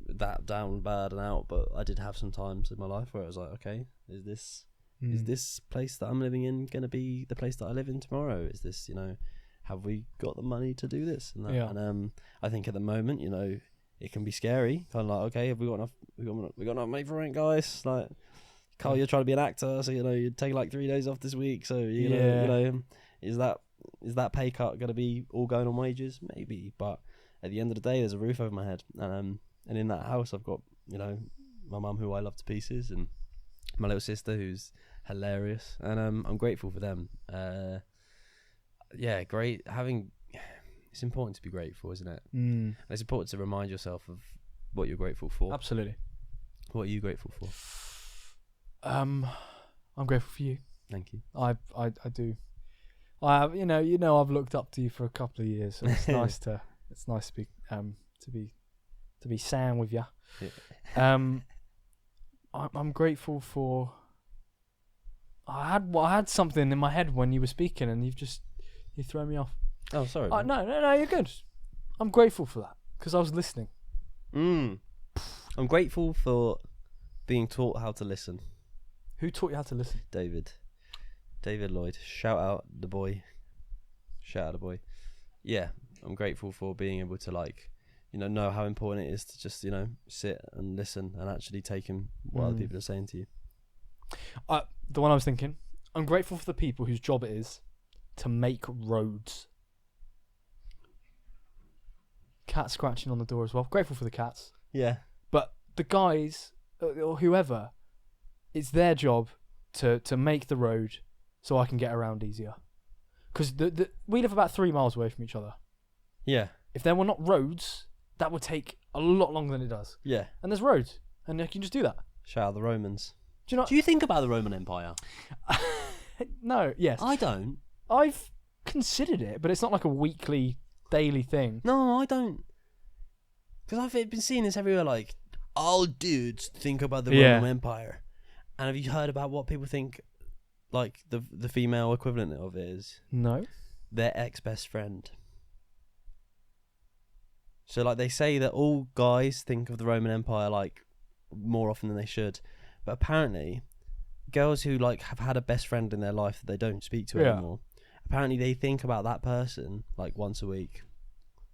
that down, bad and out, but I did have some times in my life where I was like, okay, is this place that I'm living in going to be the place that I live in tomorrow? Is this, have we got the money to do this and that? Yeah. And I think at the moment, it can be scary. Kind of like, okay, have we got enough? We got enough money for rent, guys. Like, Carl, you're trying to be an actor, so you take like 3 days off this week. So is that pay cut going to be all going on wages? Maybe, but at the end of the day, there's a roof over my head, and in that house, I've got my mum, who I love to pieces, and my little sister, who's hilarious, and I'm grateful for them. Great having. it's important to be grateful, isn't it? Mm. And it's important to remind yourself of what you're grateful for. Absolutely. What are you grateful for? I'm grateful for you. Thank you. I do. I have, you know, I've looked up to you for a couple of years, so it's nice to be sound with you. Yeah. I'm grateful for. I had something in my head when you were speaking, and you throw me off. Oh, sorry. No, you're good. I'm grateful for that because I was listening. I'm grateful for being taught how to listen. Who taught you how to listen? David Lloyd. Shout out the boy. Yeah, I'm grateful for being able to know how important it is to just sit and listen and actually take in what other people are saying to you. The one I was thinking, I'm grateful for the people whose job it is to make roads. Cat scratching on the door as well. Grateful for the cats. Yeah. But the guys or whoever, it's their job to make the road so I can get around easier. Because we live about 3 miles away from each other. Yeah. If there were not roads, that would take a lot longer than it does. Yeah. And there's roads, and you can just do that. Shout out the Romans. Do you think about the Roman Empire? No, yes. I don't. I've considered it, but it's not like a weekly, daily thing. No, I don't. Because I've been seeing this everywhere, like, all dudes think about the Roman Empire. And have you heard about what people think, like, the female equivalent of it is? No. Their ex-best friend. So, like, they say that all guys think of the Roman Empire, like, more often than they should. But apparently, girls who, like, have had a best friend in their life that they don't speak to anymore, apparently they think about that person, like, once a week.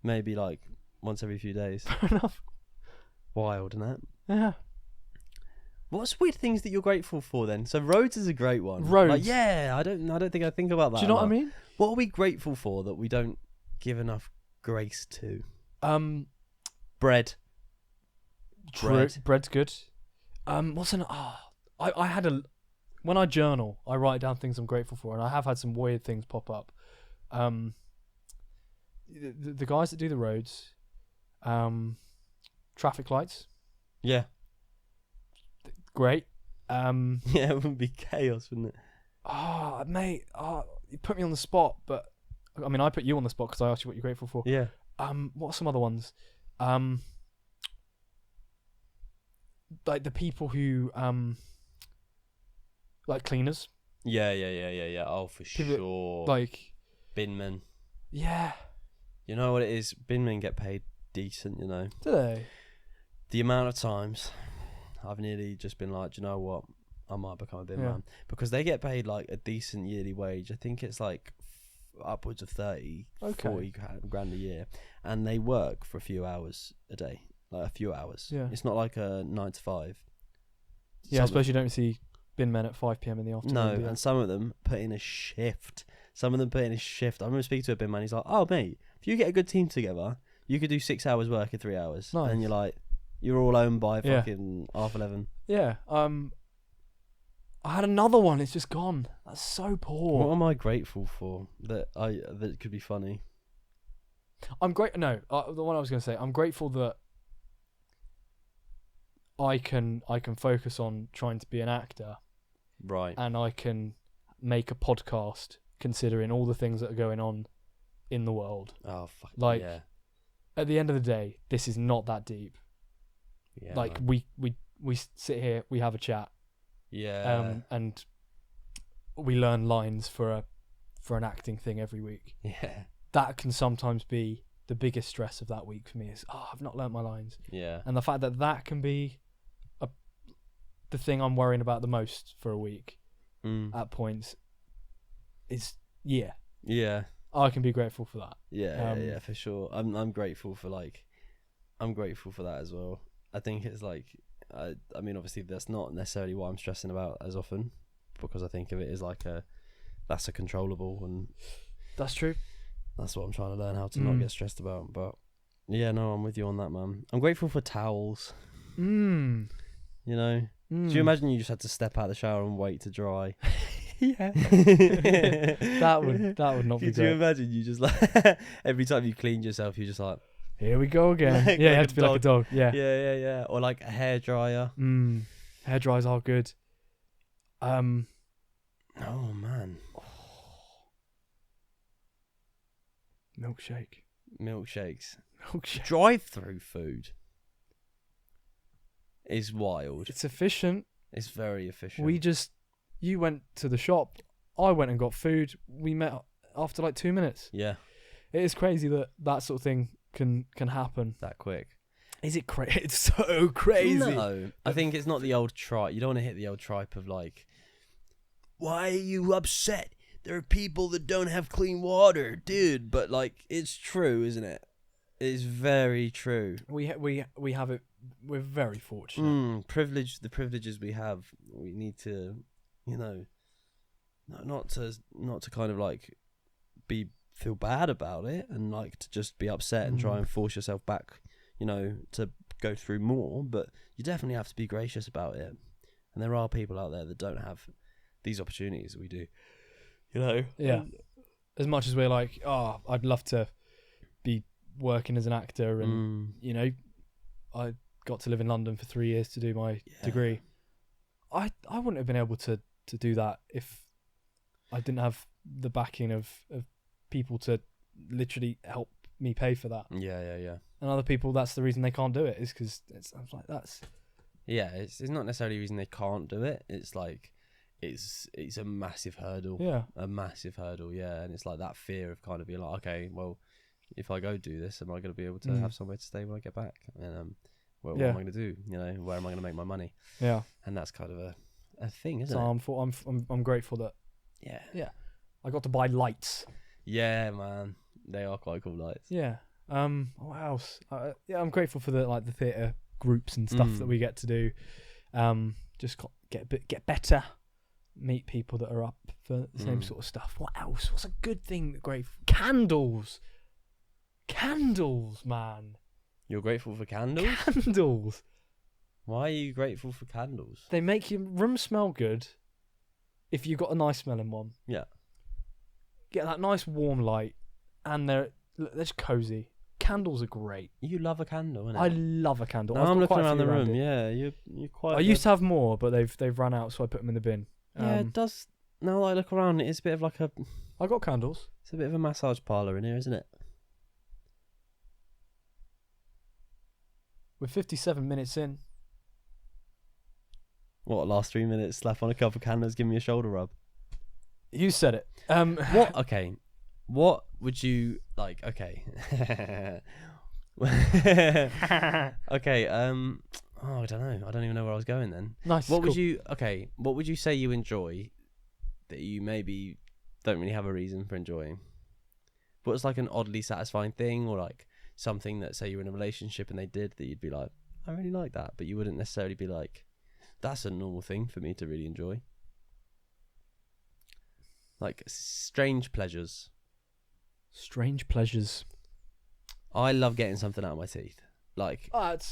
Maybe, like, once every few days. Fair enough. Wild, isn't it? Yeah. What's weird things that you're grateful for then? So roads is a great one. Roads. Like, yeah, I don't think I think about that. Do you know what I mean? What are we grateful for that we don't give enough grace to? Bread. Bread's good. What's an I had when I journal, I write down things I'm grateful for, and I have had some weird things pop up. The guys that do the roads, traffic lights. Yeah. Great. Yeah, it wouldn't be chaos, wouldn't it? Mate, you put me on the spot, but I mean, I put you on the spot because I asked you what you're grateful for. Yeah. What are some other ones? Like the people who like cleaners. Yeah. Oh, for people sure. Like binmen. Yeah. You know what it is? Binmen get paid decent, you know. Do they? The amount of times I've nearly just been like, do you know what? I might become a bin man. Because they get paid like a decent yearly wage. I think it's like upwards of 40 grand a year. And they work for a few hours a day. Like a few hours. Yeah. It's not like a 9 to 5. Yeah, I suppose you don't see bin men at 5 p.m. in the afternoon. No, and some of them put in a shift. I remember speaking to a bin man. He's like, oh, mate, if you get a good team together, you could do 6 hours work in 3 hours. Nice. And you're like, you're all home by fucking 11:30. Yeah. I had another one. It's just gone. That's so poor. What am I grateful for that could be funny? I'm great. No, the one I was going to say. I'm grateful that I can focus on trying to be an actor, right? And I can make a podcast considering all the things that are going on in the world. Oh fuck! Like, yeah. At the end of the day, this is not that deep. Yeah. Like we sit here, we have a chat. Yeah. And we learn lines for an acting thing every week. Yeah. That can sometimes be the biggest stress of that week for me is, I've not learnt my lines. Yeah. And the fact that can be the thing I'm worrying about the most for a week at points is, yeah. I can be grateful for that. Yeah, for sure. I'm grateful for that as well. I think it's like, I mean, obviously that's not necessarily what I'm stressing about as often, because I think of it as like that's a controllable, and that's true. That's what I'm trying to learn how to not get stressed about. But yeah, no, I'm with you on that, man. I'm grateful for towels. You know, do you imagine you just had to step out of the shower and wait to dry? Yeah. that would not be Could you great. imagine you just like every time you cleaned yourself, you're just like, Here we go again. Like- Yeah, you like have a to be like a dog. Yeah. yeah, or like a hairdryer. Hair dryers are good. Oh man, Milkshake. milkshakes. Milkshake. Drive-through food is wild. It's efficient. It's very efficient. You went to the shop. I went and got food. We met after like 2 minutes. Yeah, It is crazy that sort of thing can happen. that quick. Is it crazy? It's so crazy. No, I think it's not the old tripe. You don't want to hit the old tripe of like, why are you upset? There are people that don't have clean water, dude. But like, it's true, isn't it? It's very true. We have it. We're very fortunate. The privileges we have. We need to, not to kind of like feel bad about it and like to just be upset and try and force yourself back, to go through more. But you definitely have to be gracious about it. And there are people out there that don't have these opportunities that we do. Yeah. As much as we're like, I'd love to be working as an actor, and I got to live in London for 3 years to do my degree. I wouldn't have been able to do that if I didn't have the backing of people to literally help me pay for that. Yeah. And other people, that's the reason they can't do it, is because I was like, that's... Yeah, it's not necessarily the reason they can't do it. It's like, it's a massive hurdle. Yeah. A massive hurdle, yeah. And it's like that fear of kind of being like, okay, well, if I go do this, am I going to be able to have somewhere to stay when I get back? And what am I going to do? Where am I going to make my money? Yeah. And that's kind of a thing, isn't it? So I'm grateful that I got to buy lights. Yeah, man, they are quite cool lights. Yeah. What else? I'm grateful for the theatre groups and stuff that we get to do. Just get better, meet people that are up for the same sort of stuff. What else? What's a good thing? Candles, man. You're grateful for candles? Candles. Why are you grateful for candles? They make your room smell good. If you've got a nice smelling one. Yeah. Get that nice warm light, and they're just cozy. Candles are great. You love a candle, innit? I love a candle. No, I'm looking around the room. Yeah, you're quite. I used to have more, but they've run out, so I put them in the bin. Yeah, it does. Now that I look around, it's a bit of like a. I got candles. It's a bit of a massage parlour in here, isn't it? We're 57 minutes in. What, last 3 minutes? Slap on a couple of candles, give me a shoulder rub. You said it. What? Okay. What would you like? Okay. Okay. Oh, I don't know. I don't even know where I was going then. Nice. What would you? Okay. What would you say you enjoy that you maybe don't really have a reason for enjoying? What's like an oddly satisfying thing, or like something that, say you're in a relationship and they did that you'd be like, I really like that, but you wouldn't necessarily be like, that's a normal thing for me to really enjoy. Like strange pleasures. Strange pleasures. I love getting something out of my teeth. Like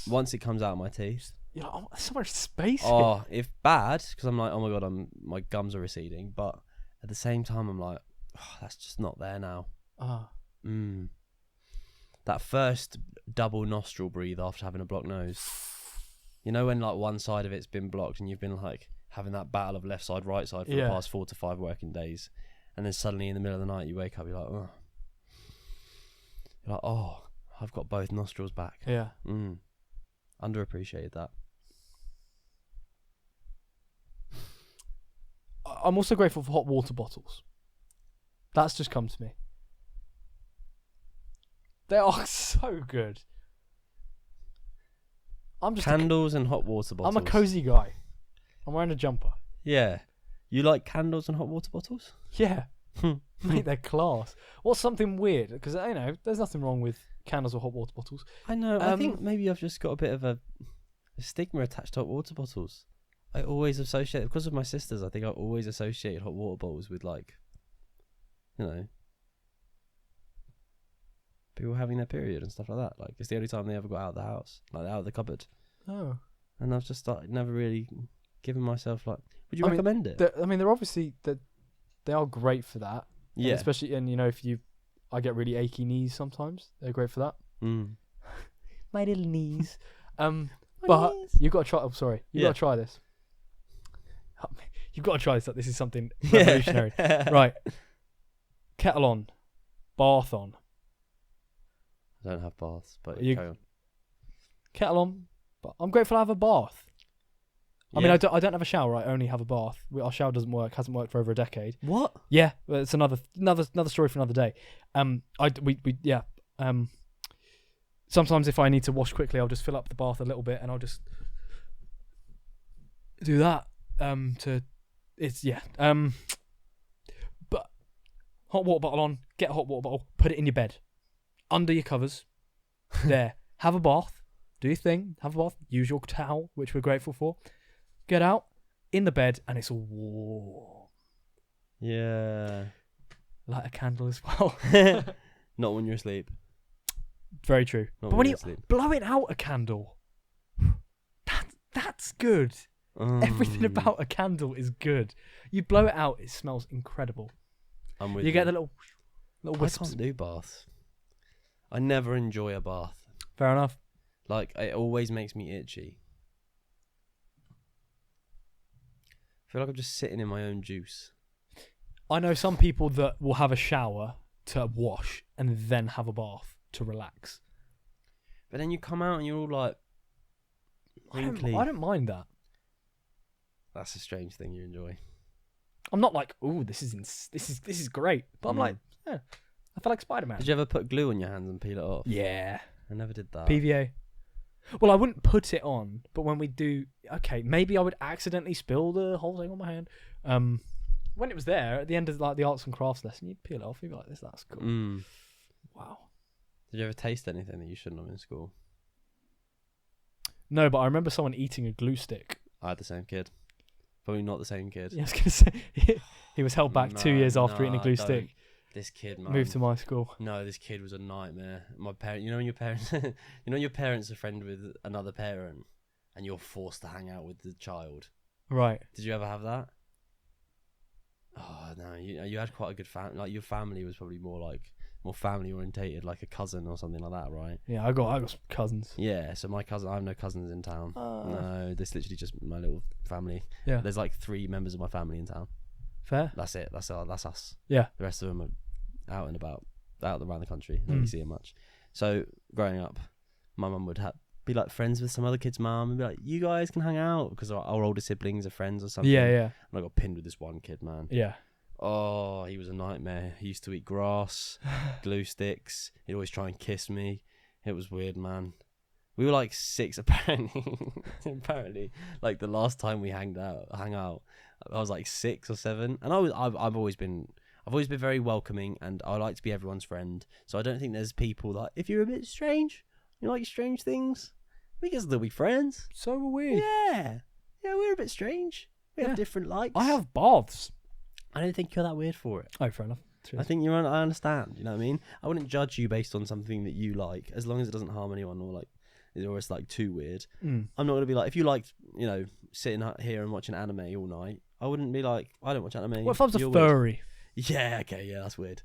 once it comes out of my teeth, you're like, oh, so much space. Oh, if bad, because I'm like, oh my god, my gums are receding. But at the same time, I'm like, oh, that's just not there now. That first double nostril breathe after having a blocked nose. You know when like one side of it's been blocked and you've been like having that battle of left side, right side for the past 4 to 5 working days, and then suddenly in the middle of the night you wake up, you're like, oh. You're like, oh, I've got both nostrils back. Yeah. Underappreciated that. I'm also grateful for hot water bottles. That's just come to me. They are so good. I'm just candles and hot water bottles. I'm a cozy guy. I'm wearing a jumper. Yeah. You like candles and hot water bottles? Yeah. Mate, they're class. What's something weird? Because, there's nothing wrong with candles or hot water bottles. I know. I think maybe I've just got a bit of a stigma attached to hot water bottles. I always associate, because of my sisters, I think I always associate hot water bottles with, like, people having their period and stuff like that. Like, it's the only time they ever got out of the house, like out of the cupboard. Oh. And I've just never really given myself, like, would you recommend it? They're obviously, They are great for that. Yeah. And especially, and if I get really achy knees sometimes. They're great for that. My little knees. But you've got to try. Oh, sorry. You've got to try this. You've got to try this. This is something revolutionary. Right. Kettle on. Bath on. I don't have baths, but carry on. Kettle on. But I'm grateful I have a bath. I mean, I don't have a shower. I only have a bath. Our shower doesn't work. Hasn't worked for over a decade. What? Yeah, well, it's another story for another day. Sometimes if I need to wash quickly, I'll just fill up the bath a little bit, and I'll just do that. But hot water bottle on. Get a hot water bottle. Put it in your bed, under your covers. There. Have a bath. Do your thing. Have a bath. Use your towel, which we're grateful for. Get out in the bed, and it's all warm. Yeah. Light a candle as well. Not when you're asleep. Very true. Not But when you're you asleep. blowing out a candle, that's good. Everything about a candle is good. You blow it out, it smells incredible. I'm with You get the little wisps. I can't do baths. I never enjoy a bath. Fair enough. Like, it always makes me itchy. I feel like I'm just sitting in my own juice. I know some people that will have a shower to wash and then have a bath to relax. But then you come out and you're all like, wrinkly. I don't mind that. That's a strange thing you enjoy. I'm not like, ooh, this is great. But I'm like, yeah, I feel like Spider-Man. Did you ever put glue on your hands and peel it off? Yeah. I never did that. PVA. Well, I wouldn't put it on, but when we do, okay, maybe I would accidentally spill the whole thing on my hand. When it was there at the end of like the arts and crafts lesson, you'd peel it off. You'd be like, that's cool. Wow. Did you ever taste anything that you shouldn't have in school? No, but I remember someone eating a glue stick. I had the same kid. Probably not the same kid. Yeah, I was gonna say he was held back 2 years after eating a glue stick. This kid, man. Moved to my school. No, this kid was a nightmare. My parent, when your parents, your parents are friend with another parent, and you're forced to hang out with the child. Right. Did you ever have that? Oh no, you had quite a good family. Like your family was probably more family orientated, like a cousin or something like that, right? Yeah, I got some cousins. Yeah, so my cousin, I have no cousins in town. No, this literally just my little family. Yeah. There's like 3 members of my family in town. Fair. That's it. That's us. Yeah. The rest of them are out and about, out around the country. Don't really see them much. So growing up, my mum would be like friends with some other kid's mum and be like, "You guys can hang out," because our older siblings are friends or something. Yeah, yeah. And I got pinned with this one kid, man. Yeah. Oh, he was a nightmare. He used to eat grass, glue sticks. He'd always try and kiss me. It was weird, man. We were like 6 apparently. Apparently, like the last time we hung out, I was like 6 or 7, and I've always been very welcoming, and I like to be everyone's friend. So I don't think there's people that if you're a bit strange, you like strange things, we can still be friends. So are we. Yeah, we're a bit strange. We have different likes. I have baths. I I don't think you're that weird for it. Oh, fair enough. I think I understand. You know what I mean? I wouldn't judge you based on something that you like, as long as it doesn't harm anyone or it's like too weird. I'm not gonna be like, if you liked, sitting here and watching anime all night, I wouldn't be like, I don't watch anime. What if I was a furry? Weird. Yeah. Okay. Yeah, that's weird.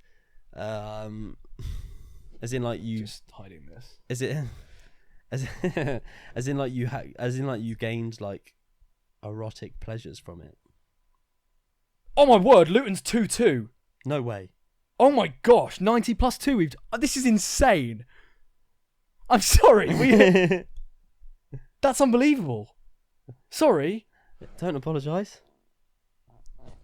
As in like you just hiding this. Is it? As in like you gained like erotic pleasures from it. Oh my word, Luton's 2-2. No way. Oh my gosh, 90 plus 2. This is insane. I'm sorry. That's unbelievable. Sorry. Don't apologise.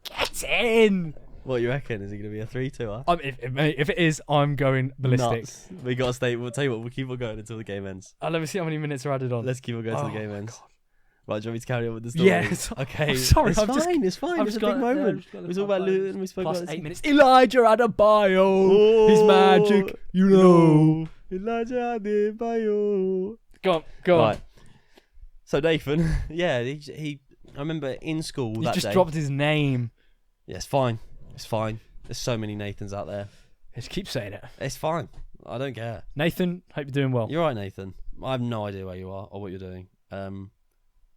Get in. What you reckon? Is it going to be a 3-2? If it is, I'm going ballistic. Nuts. We got to stay. We'll tell you what. We'll keep on going until the game ends. Let me see how many minutes are added on. Let's keep on going until the game ends. God. Right, do you want me to carry on with the story? Yes. Okay. I'm sorry. It's fine. It's fine. It's a big moment. We talked about Luton. We spoke Plus about 8 minutes. Elijah Adebayo. He's magic. You know. Elijah Adebayo. Go on. Right. So Nathan, yeah, he. I remember in school He that just day. dropped his name. Yeah, it's fine. It's fine. There's so many Nathans out there. Just keep saying it. It's fine. I don't care. Nathan, hope you're doing well. You're right, Nathan. I have no idea where you are or what you're doing.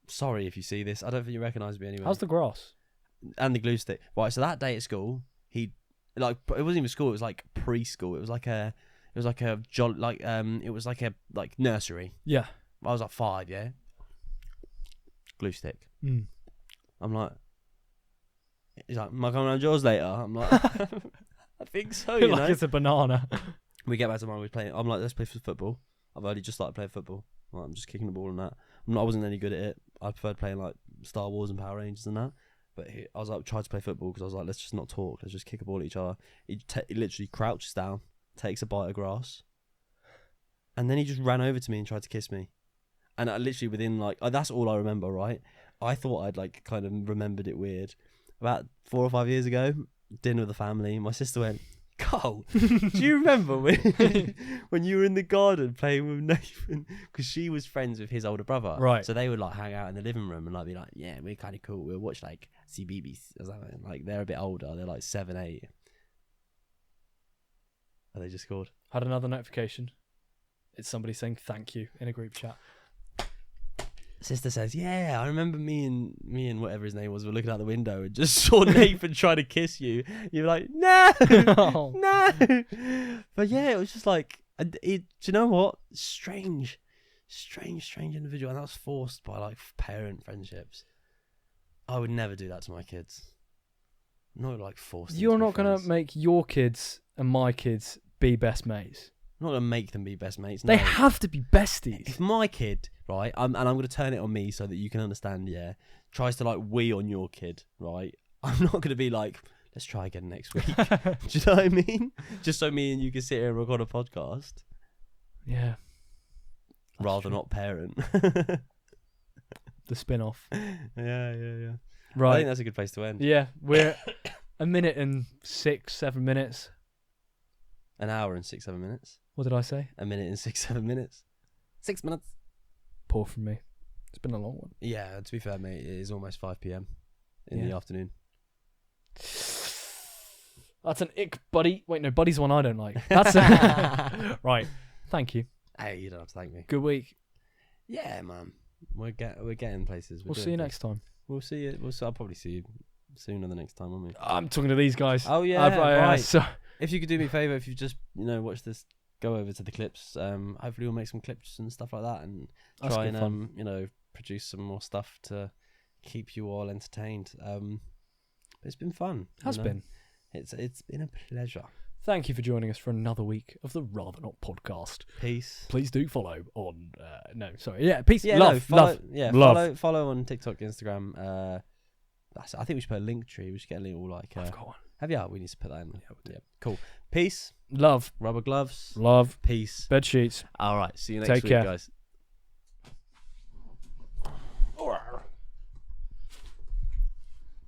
Sorry if you see this. I don't think you recognise me anyway. How's the grass? And the glue stick. Right, so that day at school, it wasn't even school, it was like preschool. It was like a nursery. Yeah. I was like 5, yeah. Glue stick. Mm. I'm like, he's like, am I coming around yours later? I'm like, I think so, you know. It's a banana. We get back to mine, we're playing. I'm like, let's play football. I've only just started playing football. Like, I'm just kicking the ball and that. I wasn't any good at it. I preferred playing like Star Wars and Power Rangers and that. But I was like, tried to play football because I was like, let's just not talk. Let's just kick a ball at each other. He literally crouches down, takes a bite of grass, and then he just ran over to me and tried to kiss me. And I literally within like, that's all I remember, right? I thought I'd like kind of remembered it weird. About 4 or 5 years ago, dinner with the family, my sister went, Carl, do you remember when you were in the garden playing with Nathan? Because she was friends with his older brother. Right. So they would like hang out in the living room and like be like, yeah, we're kind of cool. We'll watch like CBBC or something. Like they're a bit older. They're like 7, 8. Are they just called? Had another notification. It's somebody saying thank you in a group chat. Sister says, yeah, I remember me and whatever his name was were looking out the window and just saw Nathan trying to kiss you. You're like, no, no. But yeah, it was just like, do you know what? Strange individual. And that was forced by like parent friendships. I would never do that to my kids. Not like forced. You're not going to make your kids and my kids be best mates. I'm not going to make them be best mates. They no. have to be besties. If my kid, right, and I'm going to turn it on me so that you can understand, yeah, tries to like wee on your kid, right, I'm not going to be like, let's try again next week. Do you know what I mean? Just so me and you can sit here and record a podcast. Yeah. Rather not parent. The spin-off. Yeah. Right. I think that's a good place to end. Yeah, we're a minute and 6, 7 minutes. An hour and 6, 7 minutes. What did I say? A minute and 6, 7 minutes. 6 minutes. Poor from me. It's been a long one. Yeah, to be fair, mate, it is almost 5 p.m. in the afternoon. That's an ick, buddy. Wait, no, buddy's one I don't like. That's right. Thank you. Hey, you don't have to thank me. Good week. Yeah, man. We're getting places. We'll see you next time. We'll see you. I'll probably see you sooner the next time, won't we? I'm talking to these guys. Oh yeah, right. So if you could do me a favour, if you just watch this, go over to the clips. Hopefully we'll make some clips and stuff like that, and try and produce some more stuff to keep you all entertained. It's been fun. Has been. It's been a pleasure. Thank you for joining us for another week of the Rather Not podcast. Peace. Please do follow on. Peace. Yeah, love. Follow on TikTok, Instagram. I think we should put a link tree. We should get a little like. I've got one. Have you? We need to put that in. Yeah. Cool. Peace. Love. Rubber gloves. Love. Peace. Bed sheets. All right. See you next Take week, care. guys.